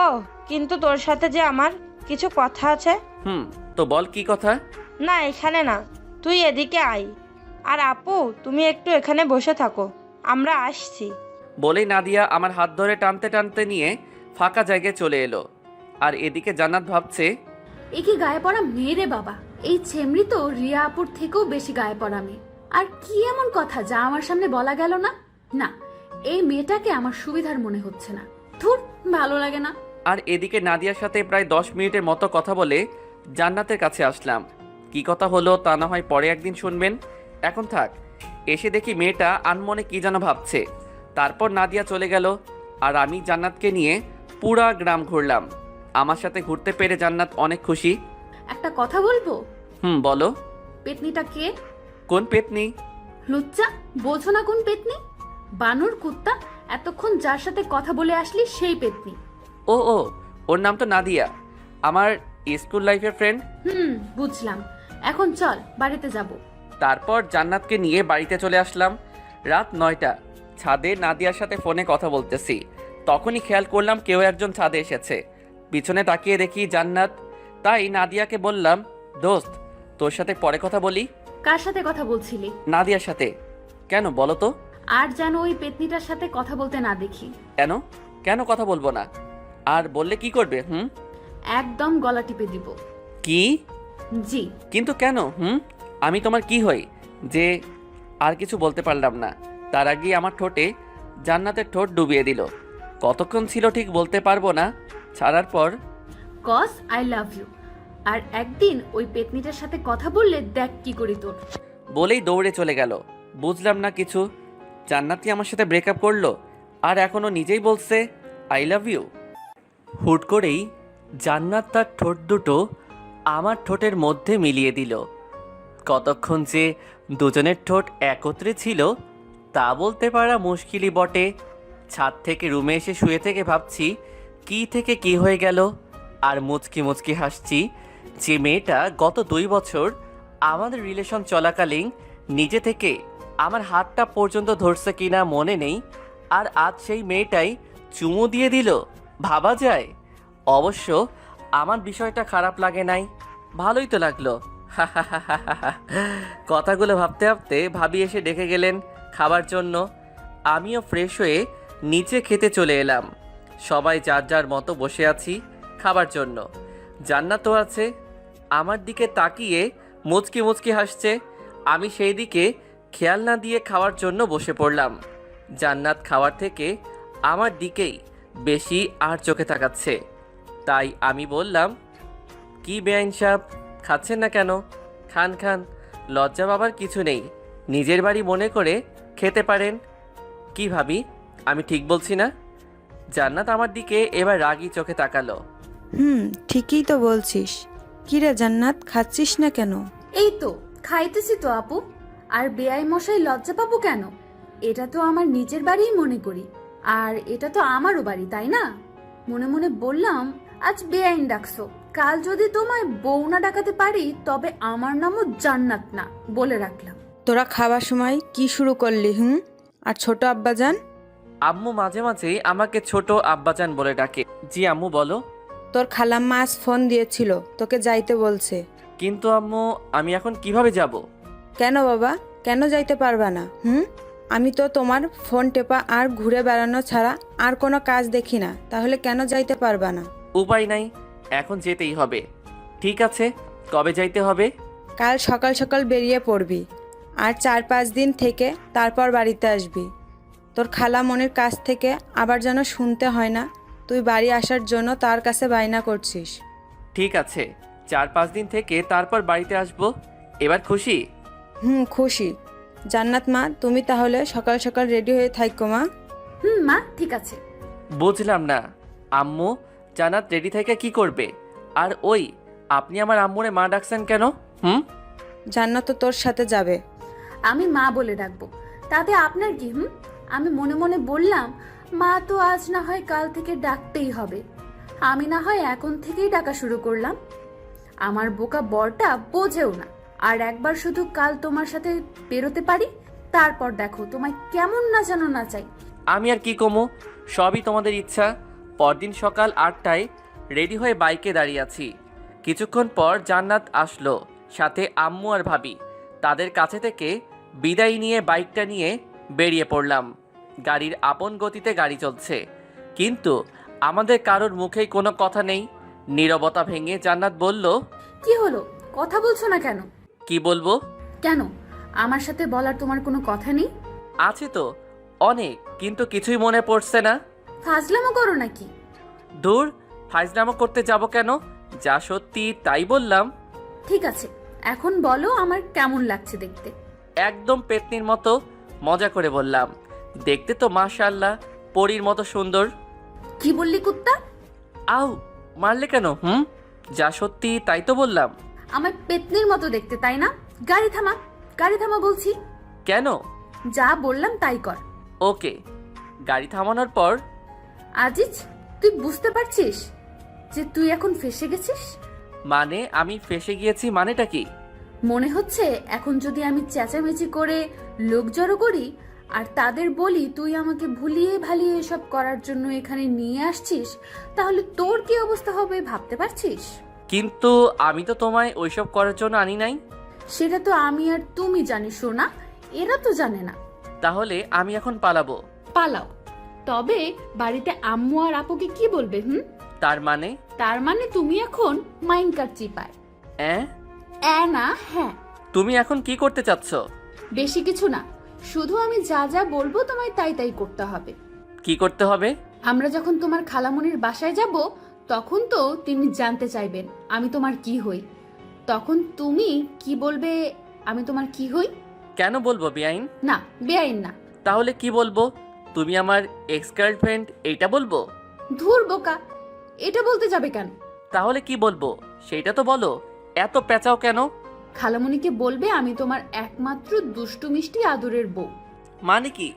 ও, কিন্তু তোর সাথে যে আমার কিছু কথা আছে। তো বল কি কথা? না, এখানে না, তুই এদিকে আয়। আর আপু, তুমি একটু এখানে বসে থাকো, আমরা আসছি। বলেই নাদিয়া আমার হাত ধরে টানতে টানতে নিয়ে ফাঁকা জায়গায় চলে এলো। আর এদিকে জান্নাত ভাবছে, এ কি গায়ে পড়া মেয়ে রে বাবা! এই ছেমরি তো রিয়া আপুর থেকেও বেশি গায়ে পড়া মেয়ে। আর কি এমন কথা যা আমার সামনে বলা গেল না? না, এই মেয়েটাকে আমার সুবিধার মনে হচ্ছে না। ধুর, ভালো লাগে না। আর এদিকে নাদিয়ার সাথে প্রায় 10 মিনিটের মতো কথা বলে জান্নাতের কাছে আসলাম। কি কথা হলো তা না হয় পরে একদিন শুনবেন, এখন থাক। এসে দেখি মেয়েটা আনমনে কি যেন ভাবছে। তারপর নাদিয়া চলে গেল আর আমি জান্নাতকে নিয়ে পুরা গ্রাম ঘুরলাম। আমার সাথে ঘুরতে পেরে জান্নাত অনেক খুশি। একটা কথা বলবো? বলো। পেতনিটা কে? কোন পেতনি? লুচ্চা, বোঝো না কোন পেতনি? বানর কুত্তা, এতক্ষণ যার সাথে কথা বলে আসলি সেই পেতনি। ও, ওর নাম তো নাদিয়া, আমার স্কুল লাইফের ফ্রেন্ড। বুঝলাম। এখন চল, বাড়িতে যাব। তারপর জান্নাতকে নিয়ে বাড়িতে চলে আসলাম। রাত 9টা। ছাদে নাদিয়ার সাথে ফোনে কথা বলতেছি। তখনই খেয়াল করলাম কেউ একজন ছাদে এসেছে। পিছনে তাকিয়ে দেখি জান্নাত। তাই নাদিয়াকে বললাম, দোস্ত, তোর সাথে পরে কথা বলি। কার সাথে কথা বলছিলি? নাদিয়ার সাথে। কেন বলো তো? আর যেন ওই পেতনিটার সাথে কথা বলতে না দেখি। কেন? কেন কথা বলবো না? আর বললে কি করবে? একদম গলা টিপে দিব। কি? জি। কিন্তু কেন? আমি তোমার কি হই যে? আর কিছু বলতে পারলাম না। তার আগেই আমার ঠোঁটে জান্নাতের ঠোঁট ডুবিয়ে দিল। কতক্ষণ ছিল ঠিক বলতে পারবো না। ছাড়ার পর, কজ আই লাভ ইউ। আর একদিন ওই পেতনিটার সাথে কথা বললে দেখ কি করি তোর। বলেই দৌড়ে চলে গেল। বুঝলাম না কিছু। জান্নাত কি আমার সাথে ব্রেকআপ করলো আর এখনো নিজেই বলছে আই লাভ ইউ? হুট করেই জান্নাত তার ঠোঁট দুটো আমার ঠোঁটের মধ্যে মিলিয়ে দিল। কতক্ষণ যে দুজনের ঠোঁট একত্রে ছিল তা বলতে পারা মুশকিলই বটে। ছাদ থেকে রুমে এসে শুয়ে থেকে ভাবছি কি থেকে কি হয়ে গেল। আর মুচকি মুচকি হাসছি যে মেয়েটা গত 2 বছর আমাদের রিলেশন চলাকালীন নিজে থেকে আমার হাতটা পর্যন্ত ধরছে কিনা মনে নেই, আর আজ সেই মেয়েটাই চুমু দিয়ে দিল। ভাবা যায়? অবশ্য আমার বিষয়টা খারাপ লাগে নাই, ভালোই তো লাগলো। কথাগুলো ভাবতে ভাবতে ভাবি এসে ডেকে গেলেন খাবার জন্য। আমিও ফ্রেশ হয়ে নিচে খেতে চলে এলাম। সবাই যার যার মতো বসে আছি খাবার জন্য। জান্নাতও আছে। আমার দিকে তাকিয়ে মুচকি মুচকি হাসছে। আমি সেই দিকে খেয়াল না দিয়ে খাওয়ার জন্য বসে পড়লাম। জান্নাত খাওয়ার থেকে আমার দিকেই বেশি আর চোখে তাকাচ্ছে। তাই আমি বললাম, কি বেআইন সাহেব, খাচ্ছেন না কেন? খান খান, লজ্জা পাবার কিছু নেই। নিজের বাড়ি মনে করে খেতে পারেন। কি ভাবি, আমি ঠিক বলছি না? জান্নাত আমার দিকে এবার রাগী চোখে তাকালো। ঠিকই তো বলছিস। কি রে জান্নাত, খাচ্ছিস না কেন? এই তো খাইতেছি তো আপু। আর বেআই মশাই লজ্জা পাবো কেন? এটা তো আমার নিজের বাড়িই মনে করি। আর এটা তো আমারও বাড়ি, তাই না? মনে মনে বললাম, আজ বেআইন ডাকছো, কাল যদি তোমায় বউ না ডাকাতে পারি তবে আমার নামও জান্নাত না, বলে রাখলাম। তোরা খাবার সময় কি শুরু করলি? আর ছোট আব্বাজান? আম্মু মাঝে মাঝে আমাকে ছোট আব্বাজান বলে ডাকে। জি আম্মু বলো। তোর খালাম্মা আজ ফোন দিয়েছিল, তোকে যাইতে বলছে। কিন্তু আম্মু, আমি এখন কিভাবে যাব? কেন বাবা, কেন যাইতে পারবা না? আমি তো তোমার ফোন টেপা আর ঘুরে বেড়ানো ছাড়া আর কোনো কাজ দেখি না, তাহলে কেন যাইতে পারবা না? উপায় নাই, এখন যেতেই হবে। ঠিক আছে, কবে যাইতে হবে? কাল সকাল সকাল বেরিয়ে পড়বি, আর 4-5 দিন থেকে তারপর বাড়িতে আসবি। তোর খালা মনির কাছ থেকে আবার যেন শুনতে হয় না তুই বাড়ি আসার জন্য তার কাছে বায়না করছিস। ঠিক আছে, 4-5 দিন থেকে তারপর বাড়িতে আসবো। এবার খুশি? খুশি। জান্নাত মা, তুমি তাহলে সকাল সকাল রেডি হয়ে থাকো মা। মা, ঠিক আছে। বুঝলাম না আম্মু, জান্নাত রেডি থেকে কি করবে? আর ওই, আপনি আমার আম্মুরে মা ডাকছেন কেন? জান্নাত তো তোর সাথে যাবে। আমি মা বলে ডাকবো, তাতে আপনার কি? আমি মনে মনে বললাম, মা তো আজ না হয় কাল থেকে ডাকতেই হবে, আমি না হয় এখন থেকেই ডাকা শুরু করলাম। আমার বোকা বরটা বোঝেও না, আর একবার শুধু কাল তোমার সাথে বেরোতে পারি, তারপর দেখো তোমায় কেমন না যেন না চাই। আমি আর কি কমো, সবই তোমাদের ইচ্ছা। পরদিন সকাল 8টায় রেডি হয়ে বাইকে দাঁড়িয়ে আছি। কিছুক্ষণ পর জান্নাত আসলো, সাথে আম্মু আর ভাবি। তাদের কাছে থেকে বিদায় নিয়ে বাইকটা নিয়ে বেরিয়ে পড়লাম। গাড়ির আপন গতিতে গাড়ি চলছে, কিন্তু আমাদের কারোর মুখেই কোনো কথা নেই। নীরবতা ভেঙে জান্নাত বলল, কি হলো, কথা বলছো না কেন? কি বলবো? কেন, আমার সাথে বলার তোমার কোনো কথা নেই? আছে তো অনেক, কিন্তু কিছুই মনে পড়ছে না। ফাজলামো করো নাকি? দূর, ফাইজলামো করতে যাব কেন? যা সত্যি তাই বললাম। ঠিক আছে, এখন বলো আমার কেমন লাগছে দেখতে। একদম পেতনির মতো, মজা করে বললাম। দেখতে তো মাশাআল্লাহ পরীর মতো সুন্দর। কি বললি কুত্তা? আউ, মারলে কেন? যা সত্যি তাই তো বললাম। আমার পেতনির মতো দেখতে, তাই না? গাড়ি থামা, গাড়ি থামা বলছি। কেন? যা বললাম তাই কর। ওকে। গাড়ি থামানোর পর, আজিজ, তুই বুঝতে পারছিস যে তুই এখন ফেসে গেছিস? মানে আমি ফেসে গিয়েছি মানেটা কি? মনে হচ্ছে এখন যদি আমি চেঁচামেচি করে লোক জড়ো করি আর তাদের বলি তুই আমাকে ভুলিয়ে ভালিয়ে এসব করার জন্য এখানে নিয়ে আসছিস, তাহলে তোর কি অবস্থা হবে ভাবতে পারছিস? কিন্তু আমি তো তোমায় ওইসব করার জন্য আনি নাই। সেটা তো আমি আর তুমি জানি সোনা, এরা তো জানে না। তাহলে আমি এখন পালাবো? পালাও, তবে বাড়িতে আম্মু আর আপুকে কি বলবে? তার মানে? তার মানে তুমি এখন মাইনকার চিপায়। না, হ্যাঁ। তুমি এখন কি করতে চাচ্ছ? বেশি কিছু না, শুধু আমি যা যা বলবো তোমায় তাই তাই করতে হবে। কি করতে হবে? আমরা যখন তোমার খালামণির বাসায় যাব, তখন তো তিনি জানতে চাইবেন আমি তোমার কি হই। তখন তুমি কি বলবে? আমি তোমার কি হই? কেন বলবো বেআইন? না, বেআইন না। তাহলে কি বলবো? তুমি আমার এক্স গার্লফ্রেন্ড এইটা বলবো? ধুর বোকা, এটা বলতে যাবে কেন? তাহলে কি বলবো সেইটা তো বলো, এত পেঁচাও কেন? খালামণিকে বলবে আমি তোমার একমাত্র দুষ্টু মিষ্টি আদরের বউ। মানে কি?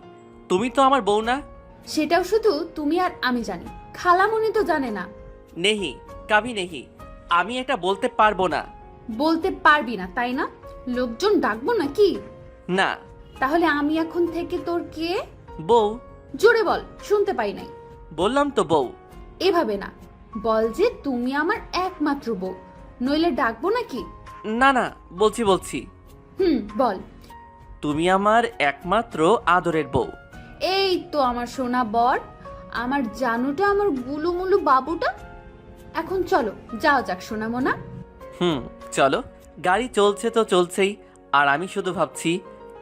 তুমি তো আমার বউ না। সেটাও শুধু তুমি আর আমি জানি, খালামণি তো জানে না। নেহি কাভি নেহি, আমি এটা বলতে পারবো না। বলতে পারবি না তাই না? লোকজন ডাকবো নাকি? না। তাহলে আমি এখন থেকে তোর কে? বউ। জোরে বল, শুনতে পাই নাই। বললাম তো বউ। এভাবে না, বল যে তুমি আমার একমাত্র বউ, নইলে ডাকবো নাকি? না না, বলছি। বল। তুমি আমার একমাত্র আদরের বউ। এই তো আমার সোনা বর, আমার জানুটা, আমার গুলুমুলু বাবুটা। এখন চলো, যাও যাক সোনা মোনা। চলো। গাড়ি চলছে তো চলছেই, আর আমি শুধু ভাবছি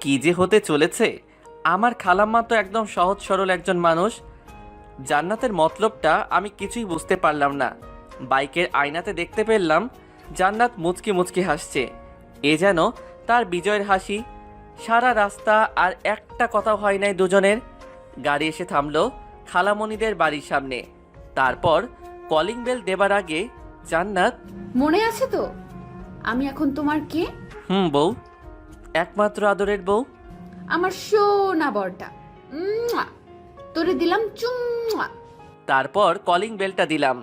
কি যে হতে চলেছে। আমার খালাম্মা তো একদম সহজ সরল একজন মানুষ। জান্নাতের মতলবটা আমি কিছুই বুঝতে পারলাম না। বাইকের আয়নাতে দেখতে পেলাম জান্নাত মুচকি মুচকি হাসছে। এ যেন তার বিজয়ের হাসি। সারা রাস্তা আর একটা কথা হয় নাই দুজনের। গাড়ি এসে থামলো খালামণিদের বাড়ির সামনে। তারপর কলিং বেল দেবার আগে জান্নাত, মনে আছে তো আমি এখন তোমার কে? বউ, একমাত্র আদরের বউ। আমার সোনা বরটা, তোরে দিলাম চুম্মা। তারপর কলিং বেলটা দিলাম।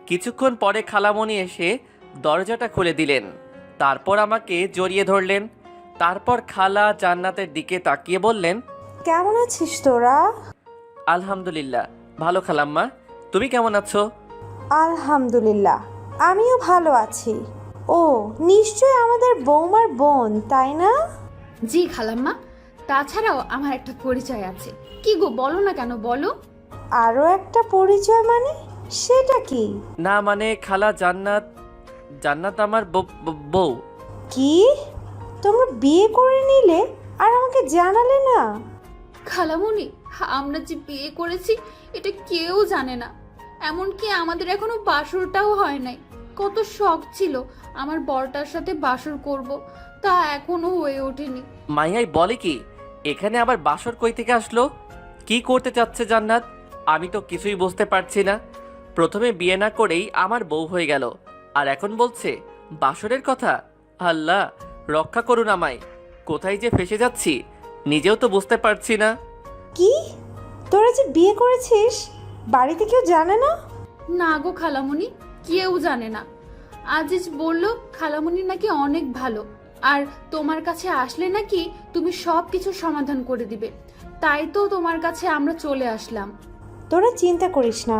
কিছুক্ষণ পরে খালামণি এসে দরজাটা খুলে দিলেন। তারপর আমাকে জড়িয়ে ধরলেন। তারপর খালা জান্নাতের দিকে তাকিয়ে বললেন, কেমন আছিস তোরা? আলহামদুলিল্লাহ ভালো খালাম্মা, তুমি কেমন আছো? আলহামদুলিল্লাহ, আমিও ভালো আছি। ও নিশ্চয় আমাদের বৌমার বোন, তাই না? জি খালাম্মা, তাছাড়াও আমার একটা পরিচয় আছে। কি গো, বলো না কেন, বলো। আরো একটা পরিচয় মানে? সেটা কি? না মানে খালা, জান্নাত আমার বউ। কি, তোমরা বিয়ে করে নিলে আর আমাকে জানালে না? খালামণি, আমরা যে বিয়ে করেছি এটা কেউ জানে না। এমনকি আমাদের এখনো বাসরটাও হয় নাই। কত শখ ছিল আমার বরটার সাথে বাসর করব, তা এখনো হয়ে ওঠেনি। মাইয়াই বলে কি, এখানে আবার বাসর কই থেকে আসলো? কি করতে চাচ্ছে জান্নাত? আমি তো কিছুই বুঝতে পারছি না। প্রথমে বিয়ে না করেই আমার বউ হয়ে গেল, আর এখন বলছে বাসরের কথা। আল্লাহ রক্ষা করুন আমায়, কোথায় যে ফেসে যাচ্ছি নিজেও তো বুঝতে পারছি না। কি, তোরা যে বিয়ে করেছিস বাড়িতে কেউ জানে না? না গো খালামণি, কেউ জানে না। আজিজ বলল খালামণি নাকি অনেক ভালো, আর তোমার কাছে আসলে নাকি তুমি সব কিছু সমাধান করে দিবে। তাই তো তোমার কাছে আমরা চলে আসলাম। তোরা চিন্তা করিস না,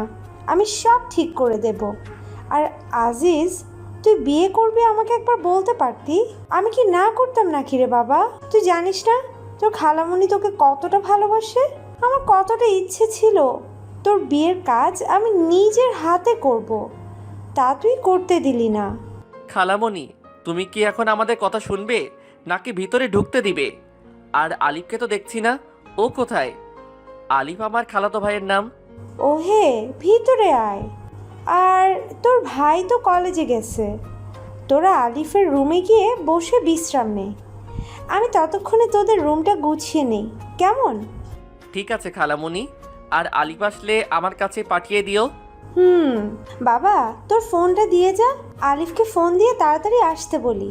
আমি সব ঠিক করে দেব। আর আজিজ, তুই বিয়ে করবি আমাকে একবার বলতে পারতি, আমি কি না করতাম নাকি রে বাবা? তুই জানিস না তোর খালামণি তোকে কতটা ভালোবাসে। আমার কতটা ইচ্ছে ছিল তোর বিয়ের কাজ আমি নিজের হাতে করব, তা তুই করতে দিলি না। খালামণি, তুমি কি এখন আমাদের কথা শুনবে নাকি ভিতরে ঢুকতে দিবে? আর আলিফকে তো দেখছি না, ও কোথায়? আলিফ আমার খালাতো ভাইয়ের নাম। ও হে, ভিতরে আয়। আর তোর ভাই তো কলেজে গেছে, তোরা আলিফের রুমে গিয়ে বসে বিশ্রাম নে, আমি ততক্ষণে তোদের রুমটা গুছিয়ে নেই, কেমন? ঠিক আছে খালামণি, আর আলিফ আসলে আমার কাছে পাঠিয়ে দিও। বাবা, তোর ফোনটা দিয়ে যা, আলিফকে ফোন দিয়ে তাড়াতাড়ি আসতে বলি।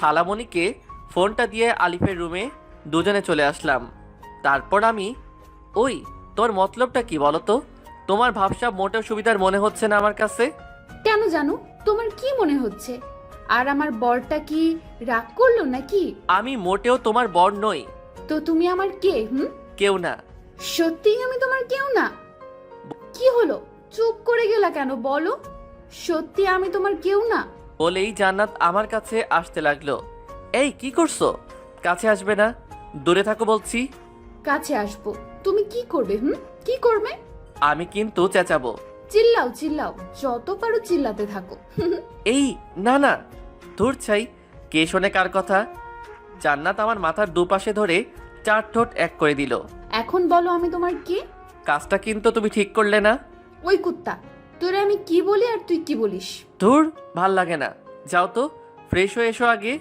খালামণিকে ফোনটা দিয়ে আলিফের রুমে দুজনে চলে আসলাম। তারপর আমি, ওই তোর মতলবটা কি বলো তো? তোমার ভাবসাব মোটেও সুবিধার মনে হচ্ছে না আমার কাছে। কেন জানো, তোমার কি মনে হচ্ছে? আর আমার বরটা কি রাগ করলো নাকি? আমি মোটেও তোমার বর নই। তো তুমি আমার কে? কেউ না। সত্যিই আমি তোমার কেউ না? কি হলো, চুপ করে গেলা কেন? বলো, সত্যি আমি তোমার কেউ না? বলেই জান্নাত আমার কাছে আসতে লাগলো। এই কি করছো? কাছে আসবে না, দূরে থাকো বলছি। কাছে আসবো? তুমি কি করবে? কি করবে? আমি কিন্তু চেঁচাবো। চিল্লাও চিল্লাও, যত পারো চিল্লাতে থাকো। এই না না, ধুর ছাই, কে শোনে কার কথা? জান্নাত আমার মাথার দুপাশে ধরে 4 ঠোঁট এক করে দিল। এখন বলো আমি তোমার কে? কাজটা কিন্তু তুমি ঠিক করলে না। ওই কুত্তা, তোরে আমি কি বলি আর তুই কি বলিস? ধুর, ভাল লাগে না। যাও তো, ফ্রেশ হয়ে এসো আগে।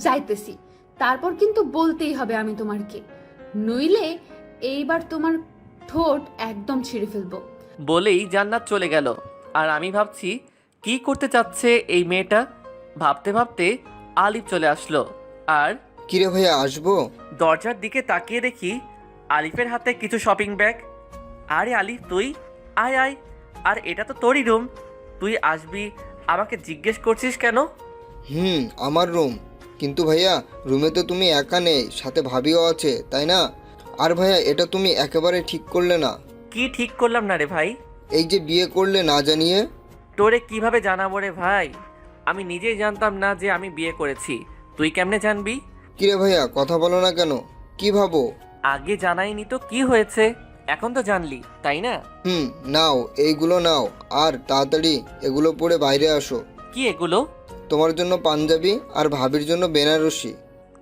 যাইতেছি, তারপর কিন্তু বলতেই হবে আমি তোমার কে, নইলে এইবার তোমার ঠোঁট একদম ছিঁড়ে ফেলবো। বলেই জান্নাত চলে গেল। আর আমি ভাবছি কি করতে চাচ্ছে এই মেয়েটা। ভাবতে ভাবতে আলিফ চলে আসলো। আর কিরে ভাইয়া, আসবো? দরজার দিকে তাকিয়ে দেখি আলিফের হাতে কিছু শপিং ব্যাগ। আরে আলিফ, তুই আয় আয়। আর এটা তো তোরই রুম, তুই আসবি, আমাকে জিজ্ঞেস করছিস কেন? আমার রুম। কিন্তু ভাইয়া, রুমে তো তুমি একা নেই, সাথে ভাবিও আছে, তাই না? আর ভাইয়া, এটা তুমি একেবারে ঠিক করলে না। কি ঠিক করলাম না রে ভাই? এই যে বিয়ে করলে না জানিয়ে। তোরে কিভাবে জানাবো রে ভাই? আমি নিজেই জানতাম না যে আমি বিয়ে করেছি, তুই কেমনে জানবি? কিরে ভাইয়া, কথা বলো না কেন? কি ভাবো? আগে জানাইনি তো কি হয়েছে, এখন তো জানলি, তাই না? নাও, এইগুলো নাও, আর তাড়াতাড়ি এগুলো পরে বাইরে আসো। কি এগুলো? তোমার জন্য পাঞ্জাবি আর ভাবির জন্য বেনারসি।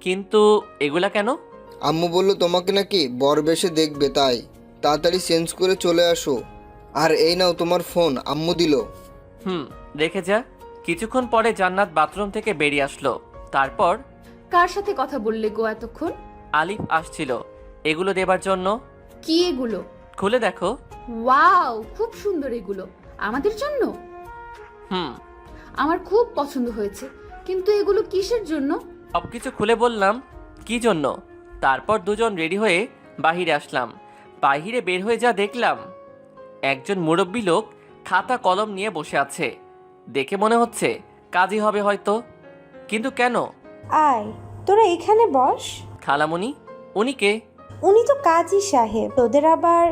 কিন্তু এগুলা কেন? আম্মু বললো তোমাকে নাকি বর বেশে দেখবে, তাই তাড়াতাড়ি চেঞ্জ করে চলে আসো। আর এই নাও তোমার ফোন, আম্মু দিল। রেখে যা। কিছুক্ষণ পরে জান্নাত বাথরুম থেকে বেরিয়ে আসলো। তারপর, কার সাথে কথা বললে গো এতক্ষণ? আলিফ আসছিল এগুলো দেবার জন্য। কি এগুলো? খুলে দেখো। ওয়াও, খুব সুন্দর এগুলো। আমাদের জন্য? আমার খুব পছন্দ হয়েছে, কিন্তু এগুলো কিসের জন্য? সবকিছু খুলে বললাম কি জন্য। তারপর দুজন রেডি হয়ে বাহিরে আসলাম। বাহিরে বের হয়ে যা দেখলাম, একজন মুরব্বী লোক খাতা কলম নিয়ে বসে আছে। দেখে মনে হচ্ছে কাজী হবে হয়তো, কিন্তু কেন? আয়, তোরা এখানে বস। খালামণি, উনি কে? উনি তো কাজী সাহেব। তোদের আবার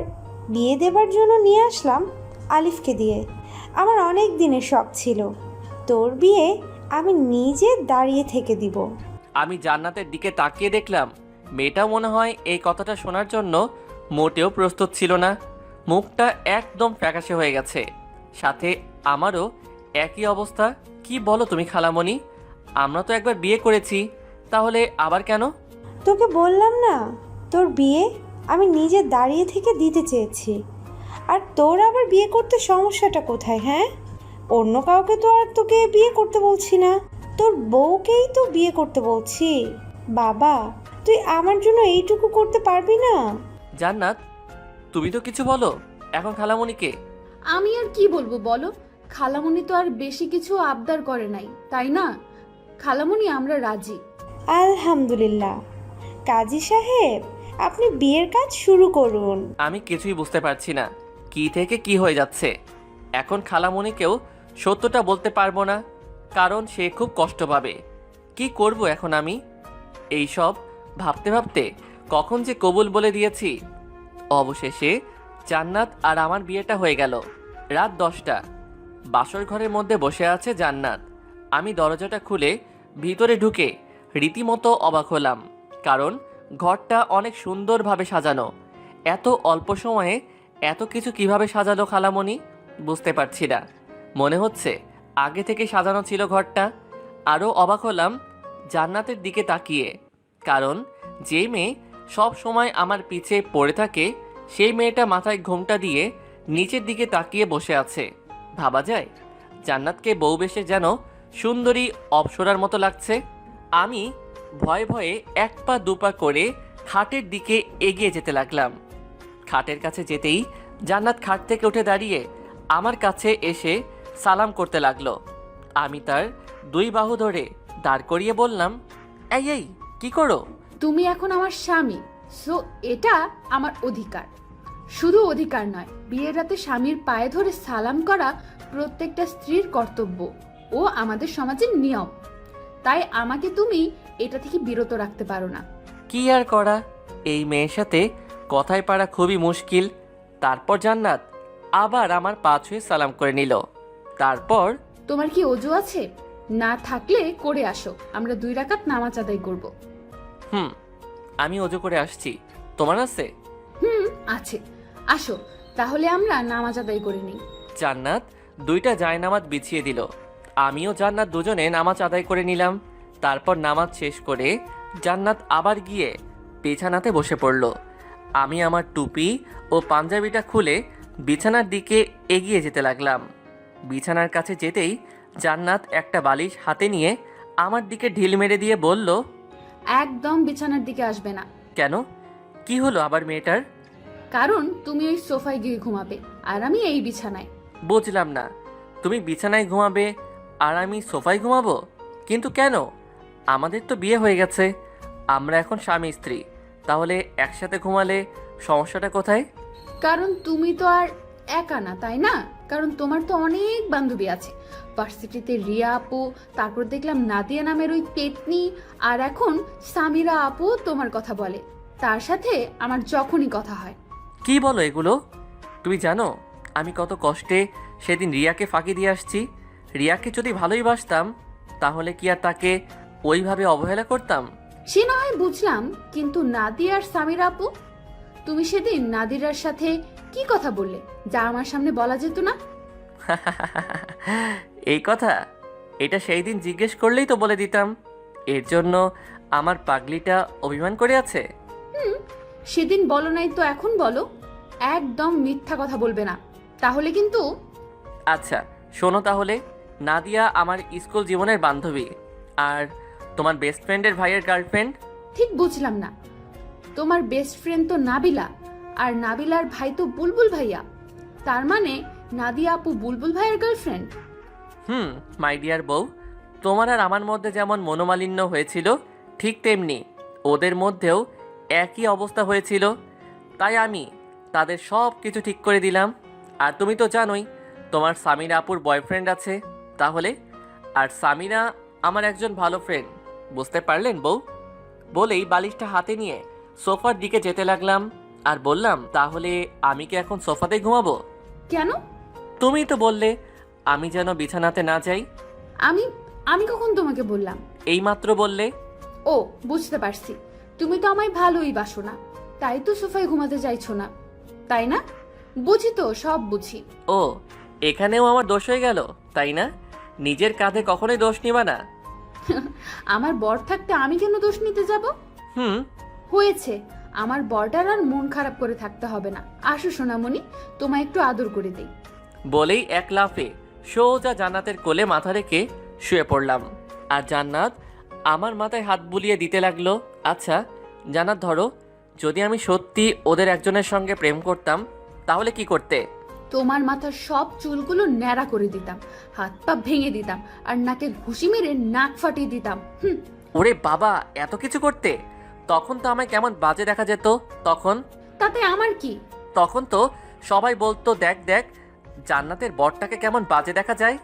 বিয়ে দেবার জন্য নিয়ে আসলাম আলিফকে দিয়ে। আমার অনেক দিনের শখ ছিল তোর বিয়ে আমি নিজে দাঁড়িয়ে থেকে দিব। আমি জান্নাতের দিকে তাকিয়ে দেখলাম মেয়েটাও মনে হয় এই কথাটা শোনার জন্য মোটেও প্রস্তুত ছিল না। মুখটা একদম ফ্যাকাশে হয়ে গেছে, সাথে আমারও একই অবস্থা। কি বলো তুমি খালামণি? আমরা তো একবার বিয়ে করেছি, তাহলে আবার কেন? তোকে বললাম না, তোর বিয়ে আমি নিজে দাঁড়িয়ে থেকে দিতে চেয়েছি। আর তোর আবার বিয়ে করতে সমস্যাটা কোথায়? হ্যাঁ, অন্য কাউকে তো আর তোকে বিয়ে করতে বলছি না, তোর বউকেই তো বিয়ে করতে বলছি। বাবা, তুই আমার জন্য এইটুকু করতে পারবি না? জান্নাত, তুমি তো কিছু বলো এখন খালামণিকে। আমি আর কি বলবো বলো? খালামণি তো আর বেশি কিছু আবদার করে নাই, তাই না? খালামণি, আমরা রাজি। আলহামদুলিল্লাহ। কাজী সাহেব, আপনি বিয়ের কাজ শুরু করুন। আমি কিছুই বুঝতে পারছি না কি থেকে কি হয়ে যাচ্ছে। এখন খালামণিকেও সত্যটা বলতে পারবো না, কারণ সে খুব কষ্ট পাবে। কি করব এখন আমি? এই সব ভাবতে ভাবতে কখন যে কবুল বলে দিয়েছি। অবশেষে জান্নাত আর আমার বিয়েটা হয়ে গেল। রাত 10টা। বাসর ঘরের মধ্যে বসে আছে জান্নাত। আমি দরজাটা খুলে ভিতরে ঢুকে রীতিমতো অবাক হলাম, কারণ ঘরটা অনেক সুন্দরভাবে সাজানো। এত অল্প সময়ে এত কিছু কিভাবে সাজালো খালামণি বুঝতে পারছি না। মনে হচ্ছে আগে থেকে সাজানো ছিল ঘরটা। আরও অবাক হলাম জান্নাতের দিকে তাকিয়ে, কারণ যে মেয়ে সব সময় আমার পিছে পড়ে থাকে সেই মেয়েটা মাথায় ঘোমটা দিয়ে নিচের দিকে তাকিয়ে বসে আছে। ভাবা যায় জান্নাতকে বউ বেশে যেন সুন্দরী অপ্সরার মতো লাগছে। আমি ভয়ে ভয়ে এক পা দুপা করে খাটের দিকে এগিয়ে যেতে লাগলাম। খাটের কাছে যেতেই জান্নাত খাট থেকে উঠে দাঁড়িয়ে আমার কাছে এসে সালাম করতে লাগলো। আমি তার 2 বাহু ধরে দাঁড় করিয়ে বললাম, এই এই কি করো? তুমি এখন আমার স্বামী, সো এটা আমার অধিকার। শুধু অধিকার নয়, বিয়ের রাতে স্বামীর পায়ে ধরে সালাম করা প্রত্যেকটা স্ত্রীর কর্তব্য ও আমাদের সমাজের নিয়ম। তাই আমাকে তুমি এটা থেকে বিরত রাখতে পারো না। কি আর করা, এই মেয়ের সাথে কথায় পারা খুবই মুশকিল। তারপর জান্নাত আবার আমার পা ছুঁয়ে সালাম করে নিল। তারপর, তোমার কি অজু আছে? না থাকলে করে আসো, আমরা 2 রাকাত নামাজ আদায় করব। আমি অজু করে আসছি, তোমার আছে? আছে, আসো তাহলে আমরা নামাজ আদায় করে নিই। জান্নাত 2টা জায়নামাজ বিছিয়ে দিল। আমিও জান্নাত দুজনে নামাজ আদায় করে নিলাম। তারপর নামাজ শেষ করে জান্নাত আবার গিয়ে বিছানাতে বসে পড়ল। আমি আমার টুপি ও পাঞ্জাবিটা খুলে বিছানার দিকে এগিয়ে যেতে লাগলাম। বিছানার কাছে যেতেই জান্নাত একটা বালিশ হাতে নিয়ে আমার দিকে ঢিল মেরে দিয়ে বলল, একদম বিছানার দিকে আসবে না। কেন? কি হলো আবার মেয়েটার? কারণ তুমি ওই সোফায় গিয়ে ঘুমাবে আর আমি এই বিছানায়। বুঝলাম না, তুমি বিছানায় ঘুমাবে আর আমি সোফায় ঘুমাবো? কিন্তু কেন? আমাদের তো বিয়ে হয়ে গেছে, আমরা এখন স্বামী স্ত্রী, তাহলে একসাথে ঘুমালে সমস্যাটা কোথায়? কারণ তুমি তো আর একা না, তাই না? কারণ তোমার তো অনেক বান্ধবী আছে। ভার্সিটিতে রিয়া আপু, তারপর দেখলাম নাদিয়া নামের ওই পেতনি, আর এখন সামিরা আপু তোমার কথা বলে। তার সাথে আমার যখনই কথা হয়। কি বলো এগুলো? তুমি জানো আমি কত কষ্টে সেদিন রিয়াকে ফাঁকি দিয়ে আসছি। রিয়াকে যদি ভালোই বাসতাম তাহলে কি আর তাকে ওইভাবে অবহেলা করতাম? সে না হয় বুঝলাম, কিন্তু নাদিয়া আর সামিরা আপু, তুমি সেদিন নাদিরার সাথে কি কথা বললে যা আমার সামনে বলা যেত না? এই কথা এটা সেই দিন জিজ্ঞেস করলেই তো বলে দিতাম। এর জন্য আমার পাগলিটা অভিমান করে আছে। সেদিন বলো নাই তো এখন বলো। একদম মিথ্যা কথা বলবে না, তাহলে কিন্তু। আচ্ছা শোনো তাহলে, নাদিয়া আমার স্কুল জীবনের বান্ধবী, আর তোমার বেস্ট ফ্রেন্ডের ভাইয়ের গার্লফ্রেন্ড। ঠিক বুঝলাম না, তোমার বেস্ট ফ্রেন্ড তো নাবিলা, আর নাবিলার ভাই তো বুলবুল ভাইয়া। তার মানে নাদিয়া আপু বুলবুল ভাইয়ের গার্লফ্রেন্ড। মাই ডিয়ার বউ, তোমার আর আমার মধ্যে যেমন মনোমালিন্য হয়েছিল ঠিক তেমনি ওদের মধ্যেও একই অবস্থা হয়েছিল। তাই আমি তাদের সব কিছু ঠিক করে দিলাম। আর তুমি তো জানোই তোমার সামিরা আপুর বয়ফ্রেন্ড আছে, তাহলে? আর সামিরা আমার একজন ভালো ফ্রেন্ড, বুঝতে পারলেন বউ? বলেই বালিশটা হাতে নিয়ে সোফার দিকে যেতে লাগলাম আর বললাম, তাহলে আমি কি এখন সোফাতে ঘুমাবো? কেন? তুমি তো বললে আমি যেন বিছানাতে না যাই। আমি আমি কখন তোমাকে বললাম? এইমাত্র বললে। ও, বুঝতে পারছি, তুমি তো আমায় ভালোই বাসো না, তাই তো সোফায় ঘুমাতে চাইছো না, তাই না? বুঝি তো, সব বুঝি। ও, এখানেও আমার দোষ হয়ে গেল, তাই না? নিজের কাঁধে কখনোই দোষ নিবা না। আমার বর থাকতে আমি কেন দোষ নিতে যাব? হয়েছে, আমার বরটার আর মন খারাপ করে থাকতে হবে না। আসো সোনামণি, তোমায় একটু আদর করে দেই। বলেই এক লাফে সোজা জান্নাতের কোলে মাথা রেখে শুয়ে পড়লাম। আর জান্নাত আমার মাথায় হাত বুলিয়ে দিতে লাগলো। আচ্ছা জান্নাত, ধরো যদি আমি সত্যি ওদের একজনের সঙ্গে প্রেম করতাম তাহলে কি করতে? তোমার মাথার সব চুলগুলো ন্যাড়া করে দিতাম, হাত পা ভেঙে দিতাম, আর নাকে ঘুষি মেরে নাক ফাটিয়ে দিতাম। ওরে বাবা, এত কিছু করতে? তখন তো আমায় কেমন বাজে দেখা যেত। তাতে আমার কি? তখন তো সবাই বলতো, দেখ দেখ জান্নাতের বরটাকে কেমন বাজে দেখা যায়।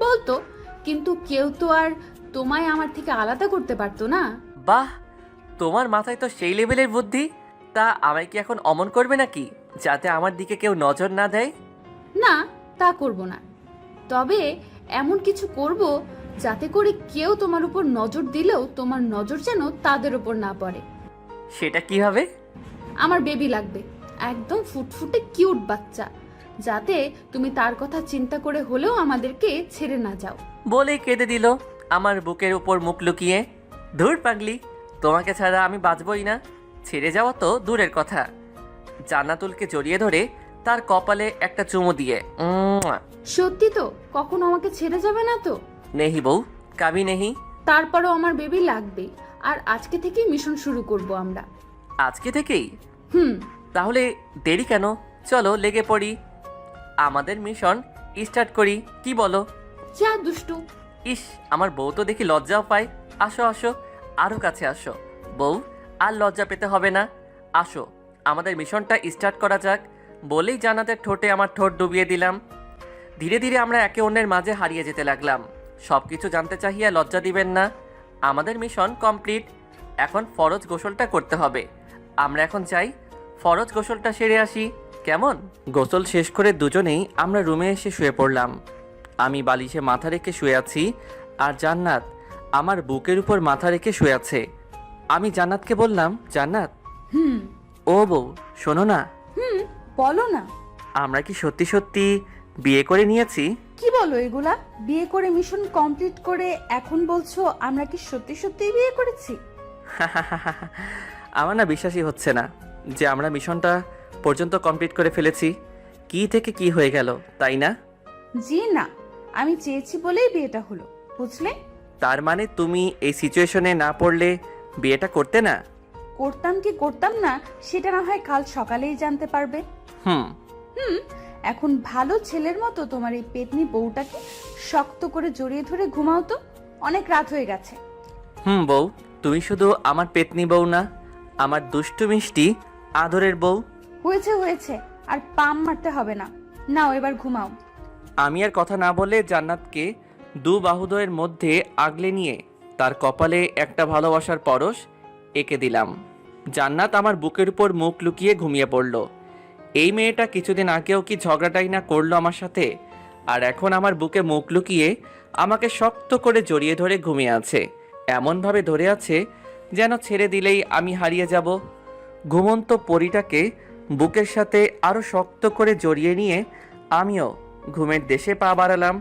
বলতো, কিন্তু কেউ তো আর তোমায় আমার থেকে আলাদা করতে পারতো না। বাহ, তোমার মাথায় তো সেই লেভেলের বুদ্ধি। তা আমায় কি এখন অমন করবে নাকি, যাতে আমার দিকে কেউ নজর না দেয়? না, তা করব না। তবে এমন কিছু করব যাতে করে কেউ তোমার উপর নজর দিলেও তোমার নজর যেন তাদের উপর না পড়ে। সেটা কিভাবে? আমার বেবি লাগবে, একদম ফুটফুটে কিউট বাচ্চা, যাতে তুমি তার কথা চিন্তা করে হলেও আমাদেরকে ছেড়ে না যাও। বলেই কেঁদে দিল আমার বুকের উপর মুখ লুকিয়ে। ধুর পাগলি, তোমাকে ছাড়া আমি বাঁচবই না। ছেড়ে যাওয়া তো দূরের কথা, জান্নাতুলকে জড়িয়ে ধরে তার কপালে একটা চুমু দিয়ে সত্যি তো? কখনো আমাকে ছেড়ে যাবে না তো? নেহি বউ, কাবি নেহি। তারপরও আমার বেবি লাগবে, আর আজকে থেকেই মিশন শুরু করব আমরা। আজকে থেকেই? হুম। তাহলে দেরি কেন, চলো লেগে পড়ি, আমাদের মিশন স্টার্ট করি, কি বলো? যা দুষ্টু। ইস, আমার বউ তো দেখি লজ্জাও পায়। আসো আসো, আরো কাছে আসো বউ, আর লজ্জা পেতে হবে না। আসো, আমাদের মিশনটা স্টার্ট করা যাক। বলেই জান্নাতের ঠোঁটে আমার ঠোঁট ডুবিয়ে দিলাম। ধীরে ধীরে আমরা একে অন্যের মাঝে হারিয়ে যেতে লাগলাম। সব কিছু জানতে চাহিয়া লজ্জা দিবেন না। আমাদের মিশন কমপ্লিট। এখন ফরজ গোসলটা করতে হবে। আমরা এখন যাই, ফরজ গোসলটা সেরে আসি, কেমন? গোসল শেষ করে দুজনেই আমরা রুমে এসে শুয়ে পড়লাম। আমি বালিশে মাথা রেখে শুয়ে আছি, আর জান্নাত আমার বুকের উপর মাথা রেখে শুয়ে আছে। আমি জান্নাতকে বললাম, জান্নাত। ও বউ, শোনো না। বলো না। আমরা কি সত্যি সত্যি বিয়ে করে নিয়েছি? কি বলো এগুলা? বিয়ে করে মিশন কমপ্লিট করে এখন বলছো আমরা কি সত্যি সত্যি বিয়ে করেছি? আমার না বিশ্বাসই হচ্ছে না যে আমরা মিশনটা পর্যন্ত কমপ্লিট করে ফেলেছি। কি থেকে কি হয়ে গেল, তাই না? জি না, আমি চেয়েছি বলেই বিয়েটা হলো, বুঝলে? তার মানে তুমি এই সিচুয়েশনে না পড়লে বিয়েটা করতে না? করতাম কি করতাম না সেটা না হয় কাল সকালেই জানতে পারবে। হুম। এখন ভালো ছেলের মতো তোমার এই পেতনি বউটাকে শক্ত করে জড়িয়ে ধরে ঘুমাও তো, অনেক রাত হয়ে গেছে। বউ, তুমি শুধু আমার পেতনি বউ না, আমার দুষ্টু মিষ্টি আদরের বউ। হয়েছে হয়েছে, আর পাম মারতে হবে না, নাও এবার ঘুমাও। আমি আর কথা না বলে জান্নাতকে দু বাহুদয়ের মধ্যে আগলে নিয়ে তার কপালে একটা ভালোবাসার পরশ এঁকে দিলাম। জান্নাত আমার বুকের উপর মুখ লুকিয়ে ঘুমিয়ে পড়ল। এই মেয়েটা কিছুদিন আগেও কি ঝগড়াটাই না করলো আমার সাথে, আর এখন আমার বুকে মুখ লুকিয়ে আমাকে শক্ত করে জড়িয়ে ধরে ঘুমিয়ে আছে। এমনভাবে ধরে আছে যেন ছেড়ে দিলেই আমি হারিয়ে যাব। ঘুমন্ত পরীটাকে বুকের সাথে আরও শক্ত করে জড়িয়ে নিয়ে আমিও ঘুমের দেশে পা বাড়ালাম।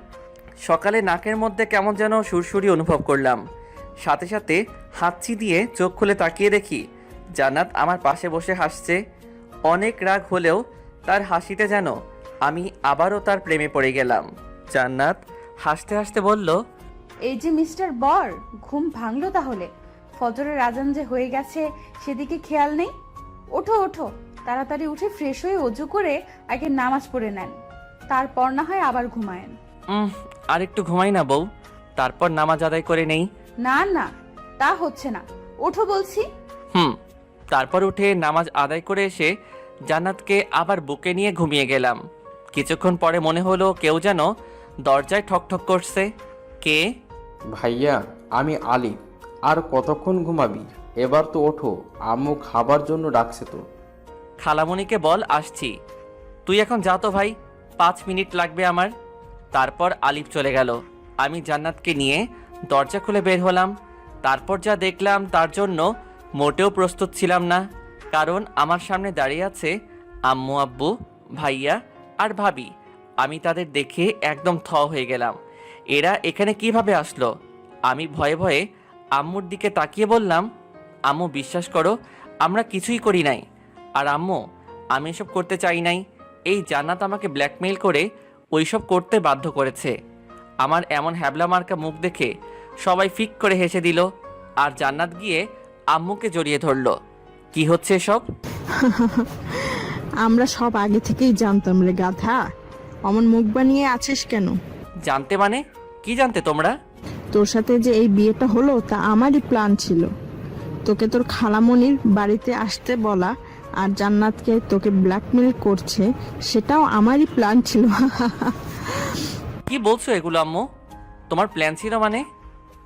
সকালে নাকের মধ্যে কেমন যেন সুরসুরি অনুভব করলাম। সাথে সাথে হাঁচি দিয়ে চোখ খুলে তাকিয়ে দেখি জান্নাত আমার পাশে বসে হাসছে। অনেক রাগ হলেও তার হাসিতে যেন আমি আবারও তার প্রেমে পড়ে গেলাম। জান্নাত হাসতে হাসতে বলল, এই যে মিস্টার বর, ঘুম ভাঙলো তাহলে? ফজরের আজান যে হয়ে গেছে সেদিকে খেয়াল নেই? ওঠো ওঠো, তাড়াতাড়ি উঠে ফ্রেশ হয়ে অজু করে আগে নামাজ পড়ে নেন, তারপর না হয় আবার ঘুমায়েন। আর একটু ঘুমাই না বউ, তারপর নামাজ আদায় করে নেই। না না, তা হচ্ছে না, ওঠো বলছি। তারপর উঠে নামাজ আদায় করে এসে জান্নাতকে আবার বুকে নিয়ে ঘুমিয়ে গেলাম। কিছুক্ষণ পরে মনে হলো কেউ যেন দরজায় ঠকঠক করছে। কে? ভাইয়া, আমি আলিফ। আর কতক্ষণ ঘুমাবি? এবার তো ওঠো, আম্মু খাবার জন্য ডাকছে তো। খালামণিকে বল আসছি। তুই এখন যা তো ভাই, 5 মিনিট লাগবে আমার। তারপর আলিফ চলে গেল। আমি জান্নাতকে নিয়ে দরজা খুলে বের হলাম। তারপর যা দেখলাম তার জন্য মোটেও প্রস্তুত ছিলাম না, কারণ আমার সামনে দাঁড়িয়ে আছে আম্মু, আব্বু, ভাইয়া আর ভাবি। আমি তাদের দেখে একদম থ হয়ে গেলাম। এরা এখানে কিভাবে আসলো? আমি ভয়ে ভয়ে আম্মুর দিকে তাকিয়ে বললাম, আম্মু বিশ্বাস করো, আমরা কিছুই করি নাই। আর আম্মু, আমি এসব করতে চাই নাই। এই জান্নাত আমাকে ব্ল্যাকমেইল করে ওইসব করতে বাধ্য করেছে। আমার এমন হ্যাবলা মার্কা মুখ দেখে সবাই ফিক করে হেসে দিল, আর জান্নাত গিয়ে আম্মুকে জড়িয়ে ধরলো। কি হচ্ছে সব? আমরা সব আগে থেকেই জানতাম রে গাধা, অমন মুখ বানিয়ে আছিস কেন? জানতে মানে? কি জানতে তোমরা? তোর সাথে যে এই বিয়েটা হলো তা আমারই প্ল্যান ছিল। তোকে তোর খালামণির বাড়িতে আসতে বলা আর জান্নাতকে তোকে ব্ল্যাকমেল করছে, সেটাও আমারই প্ল্যান ছিল। কি বলছো এগুলো আম্মু? তোমার প্ল্যান ছিল মানে?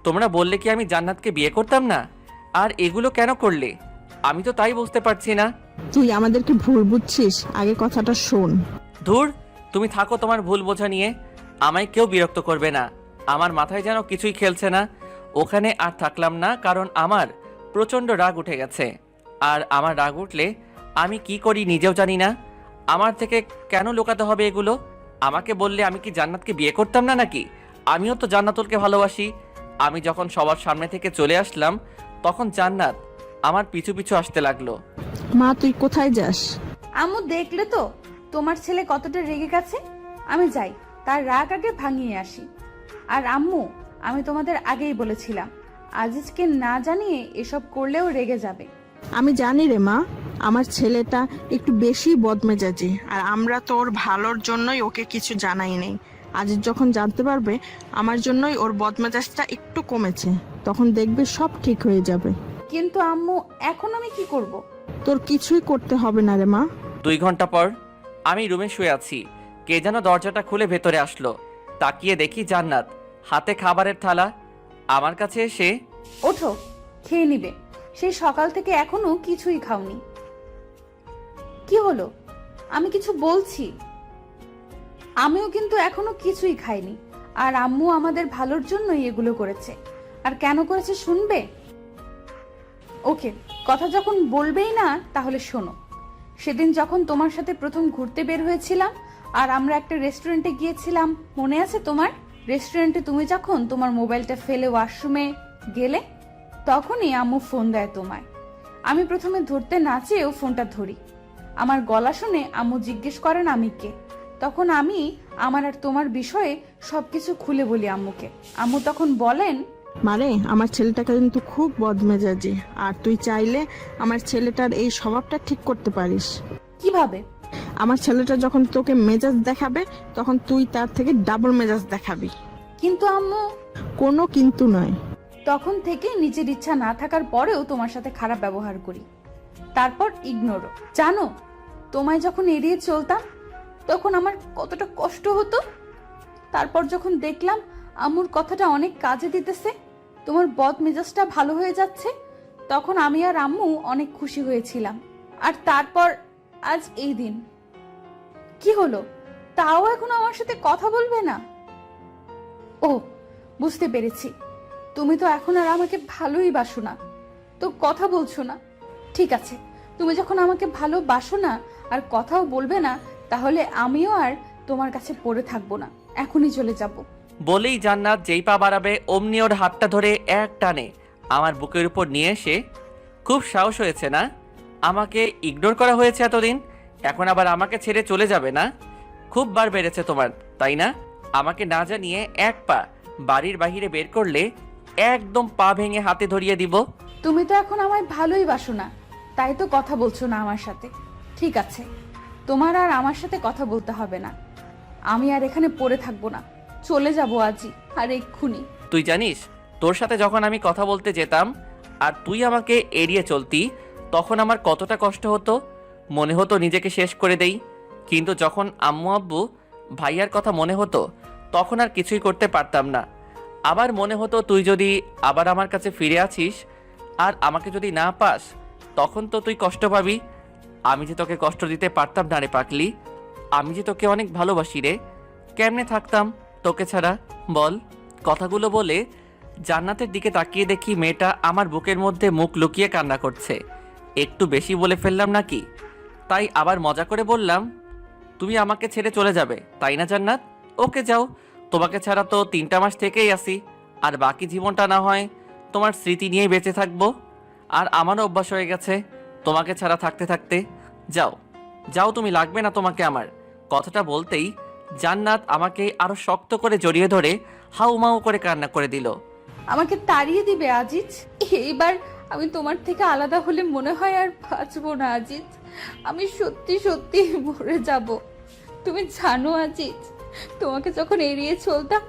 তোমরা বললে কি আমি জান্নাতকে বিয়ে করতাম না? আর এগুলো কেন করলে? আমি তো তাই বুঝতে পারছি না। তুই আমাদেরকে ভুল বুঝছিস, আগে কথাটা শোন। ধুর, তুমি থাকো তোমার ভুল বোঝা নিয়ে। আমায় কেউ বিরক্ত করবে না। আমার মাথায় যেন কিছুই খেলছে না। ওখানে আর থাকলাম না, কারণ আমার প্রচণ্ড রাগ উঠে গেছে। আর আমার রাগ উঠলে আমি কি করি নিজেও জানি না। আমার থেকে কেন লুকাতে হবে এগুলো? আমাকে বললে আমি কি জান্নাতকে বিয়ে করতাম না নাকি? আমিও তো জান্নাতুলকে ভালোবাসি। আমি যখন সবার সামনে থেকে চলে আসলাম, তখন জান্নাত আমার পিছু পিছু আসতে লাগলো। মা তুই কোথায় যাস? আম্মু দেখলে তো তোমার ছেলে কতটা রেগে গেছে। আমি যাই, তার রাগ আগে ভাঙিয়ে আসি। আর আম্মু, আমি তোমাদের আগেই বলেছিলাম আজিজকে না জানিয়ে এসব করলেও রেগে যাবে। আমি জানি রে মা, আমার ছেলেটা একটু বেশি বদমেজাজি, আর আমরা তো ওর ভালোর জন্যই ওকে কিছু জানাই নেই। আজ যখন জানতে পারবে আমার জন্যই ওর বদমেজাজটা একটু কমেছে, তখন দেখবে সব ঠিক হয়ে যাবে। কিন্তু আম্মু, এখন আমি কি করব? তোর কিছুই করতে হবে না রে মা। 2 ঘন্টা পর আমি রুমে শুয়ে আছি। কে যেন দরজাটা খুলে ভেতরে আসলো। তাকিয়ে দেখি জান্নাত হাতে খাবারের থালা। আমার কাছে এসে, ওঠো, খেয়ে নিবে। সেই সকাল থেকে এখনো কিছুই খাওনি। কি হলো? আমি কিছু বলছি। আমিও কিন্তু এখনো কিছুই খাইনি। আর আম্মু আমাদের ভালোর জন্যই এগুলো করেছে। আর কেন করেছে শুনবে? ওকে, কথা যখন বলবেই না তাহলে শোনো। সেদিন যখন তোমার সাথে প্রথম ঘুরতে বের হয়েছিলাম আর আমরা একটা রেস্টুরেন্টে গিয়েছিলাম, মনে আছে তোমার? রেস্টুরেন্টে তুমি যখন তোমার মোবাইলটা ফেলে ওয়াশরুমে গেলে, তখনই আম্মু ফোন দেয় তোমায়। আমি প্রথমে ধরতে না চেয়েও ফোনটা ধরি। আমার গলা শুনে আম্মু জিজ্ঞেস করেন আমি কে। তখন আমি আমার আর তোমার বিষয়ে সবকিছু খুলে বলি আম্মুকে। আম্মু তখন বলেন, মারে আমার ছেলেটাকে কিন্তু খুব বদমেজাজি, আর তুই চাইলে আমার ছেলেটার এই স্বভাবটা ঠিক করতে পারিস। কিভাবে? আমার ছেলেটা যখন তোকে মেজাজ দেখাবে, তখন তুই তার থেকে ডাবল মেজাজ দেখাবি। কিন্তু আম্মু, কোনো কিন্তু নয়। তখন থেকে নিজের ইচ্ছা না থাকার পরেও তোমার সাথে খারাপ ব্যবহার করি, তারপর ইগনোরও। জানো, তোমায় যখন এড়িয়ে চলতাম তখন আমার কতটা কষ্ট হতো। তারপর যখন দেখলাম আম্মুর কথাটা অনেক কাজে দিতেছে, তোমার বদ মেজাজটা ভালো হয়ে যাচ্ছে, তখন আমি আর আম্মু অনেক খুশি হয়েছিলাম। আর তারপর আজ এই দিন। কি হলো? তাও এখন আমার সাথে কথা বলবে না? ও, বুঝতে পেরেছি, তুমি তো এখন আর আমাকে ভালোই বাসো না, তো কথা বলছো না। ঠিক আছে, তুমি যখন আমাকে ভালোবাসো না আর কথাও বলবে না, তাহলে আমিও আর তোমার কাছে পড়ে থাকবো না, এখনই চলে যাব। বলেই জান্নাত যেই পা বাড়াবে অমনি ওর হাতটা ধরে এক টানে আমার বুকের উপর নিয়ে এসে, খুব সাহস হয়েছে না? আমাকে ইগনোর করা হয়েছে এতদিন, এখন আবার আমাকে ছেড়ে চলে যাবে না? খুব বার বেড়েছে তোমার, তাই না? আমাকে না জানিয়ে এক পা বাড়ির বাহিরে বের করলে একদম পা ভেঙে হাতে ধরিয়ে দিব। তুমি তো এখন আমায় ভালোই বাসো না, তাই তো কথা বলছো না আমার সাথে। ঠিক আছে, তোমার আর আমার সাথে কথা বলতে হবে না। আমি আর এখানে পড়ে থাকবো না, চলে যাবো আজই, আর এক্ষুনি। তুই জানিস, তোর সাথে যখন আমি কথা বলতে যেতাম আর তুই আমাকে এড়িয়ে চলতি, তখন আমার কতটা কষ্ট হতো। মনে হতো নিজেকে শেষ করে দেই। কিন্তু যখন আম্মু আব্বু ভাইয়ার কথা মনে হতো, তখন আর কিছুই করতে পারতাম না। আবার মনে হতো তুই যদি আবার আমার কাছে ফিরে আছিস আর আমাকে যদি না পাস, তখন তো তুই কষ্ট পাবি। আমি যে তোকে কষ্ট দিতে পারতাম না রে পাগলি। আমি যে তোকে অনেক ভালোবাসি রে। কেমনে থাকতাম তোকে ছাড়া বল? কথাগুলো বলে জান্নাতের দিকে তাকিয়ে দেখি মেয়েটা আমার বুকের মধ্যে মুখ লুকিয়ে কান্না করছে। একটু বেশি বলে ফেললাম নাকি? তাই আবার মজা করে বললাম, তুমি আমাকে ছেড়ে চলে যাবে তাই না জান্নাত? ওকে যাও, তোমাকে ছাড়া তো 3টা মাস থেকেই আসি, আর বাকি জীবনটা না হয় তোমার স্মৃতি নিয়েই বেঁচে থাকবো। আর আমারও অভ্যাস হয়ে গেছে তোমাকে ছাড়া থাকতে থাকতে। যাও যাও, তুমি লাগবে না তোমাকে আমার। কথাটা বলতেই জান্নাত আমাকে আরো শক্ত করে জড়িয়ে ধরে হাউমাউ করে কান্না করে দিল। আমাকে তাড়িয়ে দিবে আজিজ? এইবার আমি তোমার থেকে আলাদা হলে মনে হয় আর বাঁচবো না আজিজ। আমি সত্যি সত্যি মরে যাব। তুমি জানো আজিজ, তোমাকে যখন এড়িয়ে চলতাম,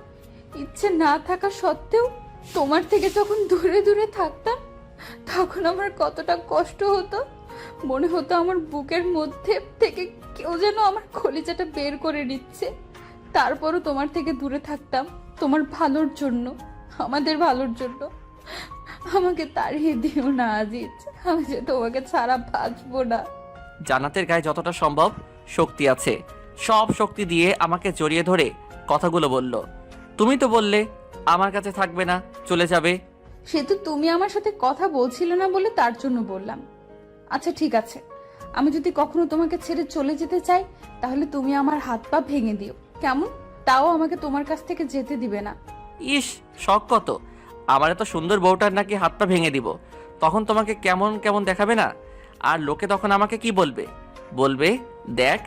ইচ্ছে না থাকা সত্ত্বেও তোমার থেকে যখন দূরে দূরে থাকতাম, তখন আমার কতটা কষ্ট হতো। মনে হতো আমার বুকের মধ্যে থেকে কেউ যেন আমার কলিজাটা বের করে নিচ্ছে। তারপরও তোমার থেকে দূরে থাকতাম তোমার ভালোর জন্য, আমাদের ভালোর জন্য। আমাকে তাড়িয়ে দিও না আজিজ, আমি যে তোমাকে ছাড়া বাঁচবো না। জান্নাতের গায়ে যতটা সম্ভব শক্তি আছে, সব শক্তি দিয়ে আমাকে জড়িয়ে ধরে কথাগুলো বলল। তুমি তো বললে আমার কাছে থাকবে না, চলে যাবে। সে তো তুমি আমার সাথে কথা বলছিলে না বলে তার জন্য বললাম। আচ্ছা ঠিক আছে, আমি যদি কখনো তোমাকে ছেড়ে চলে যেতে চাই তাহলে তুমি আমার হাত পা ভেঙে দিও, কেমন? তাও আমাকে তোমার কাছ থেকে যেতে দিবে না। ইস, শখ কত! আমার এত সুন্দর বউটার নাকি হাত পা ভেঙে দিব, তখন তোমাকে কেমন কেমন দেখাবে না? আর লোকে তখন আমাকে কি বলবে? বলবে, দেখ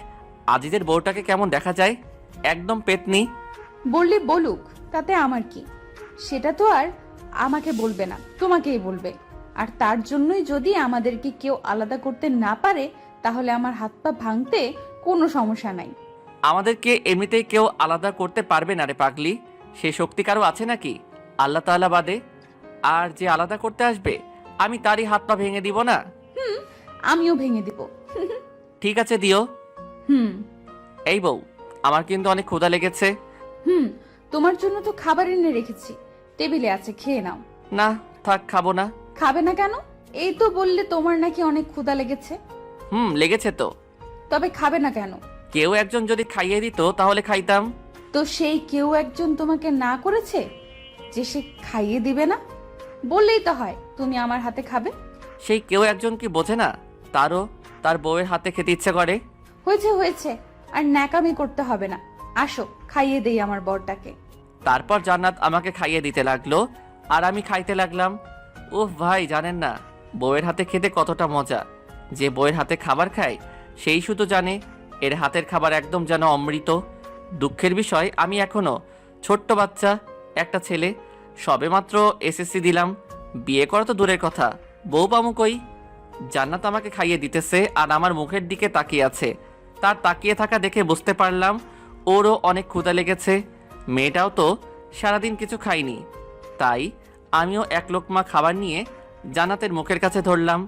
আজিজের বউটাকে কেমন দেখা যায়, একদম পেতনি। বললে বলুক, তাতে আমার কি? সেটা তো আর আমাকে বলবে না, তোমাকেই বলবে। আর তার জন্যই যদি আমাদেরকে কেউ আলাদা করতে না পারে তাহলে আমার হাত পা ভাঙতে কোনো সমস্যা নাই। আমাদেরকে এমনিতেই কেউ আলাদা করতে পারবে না রে পাগলি, সে শক্তি কারো আছে নাকি আল্লাহ তাআলা বাদে? আর যে আলাদা করতে আসবে আমি তারই হাত পা ভেঙে দিব না? আমিও ভেঙে দিব। ঠিক আছে, দিও। হুম এই বউ, আমার কিন্তু অনেক ক্ষুধা লেগেছে। তোমার জন্য তো খাবার এনে রেখেছি, টেবিলে আছে, খেয়ে নাও। না থাক, খাবো না। খাবে না কেন? এই তো বললে তোমার নাকি অনেক ক্ষুধা লেগেছে। লেগেছে তো। তবে খাবে না কেন? কেউ একজন যদি খাইয়ে দিত তাহলে খাইতাম। তো সেই কেউ একজন তোমাকে না করেছে যে সে খাইয়ে দিবে না? বললেই তো হয় তুমি আমার হাতে খাবে। সেই কেউ একজন কি বোঝে না তারও তার বউয়ের হাতে খেতে ইচ্ছে করে? হয়েছে হয়েছে, আর ন্যাকামি করতে হবে না। আসো খাইয়ে দেই আমার বরটাকে। তারপর জান্নাত আমাকে খাইয়ে দিতে লাগলো আর আমি খাইতে লাগলাম। উফ ভাই, জানেন না বউয়ের হাতে খেতে কতটা মজা। যে বউয়ের হাতে খাবার খায় সেই শুধু জানে এর হাতের খাবার একদম যেন অমৃত। দুঃখের বিষয়, আমি এখনো ছোট্ট বাচ্চা, একটা ছেলে, সবেমাত্র এসএসসি দিলাম, বিয়ে করা তো দূরের কথা, বউ পামু কই? জান্নাত আমাকে খাইয়ে দিতেছে আর আমার মুখের দিকে তাকিয়ে আছে। তার তাকিয়ে থাকা দেখে বুঝতে পারলাম ওরও অনেক ক্ষুধা লেগেছে। মেয়েটাও তো সারাদিন কিছু খায়নি, তাই আমিও এক লোকমা খাবার নিয়ে জান্নাতের মুখের কাছে ধরলাম।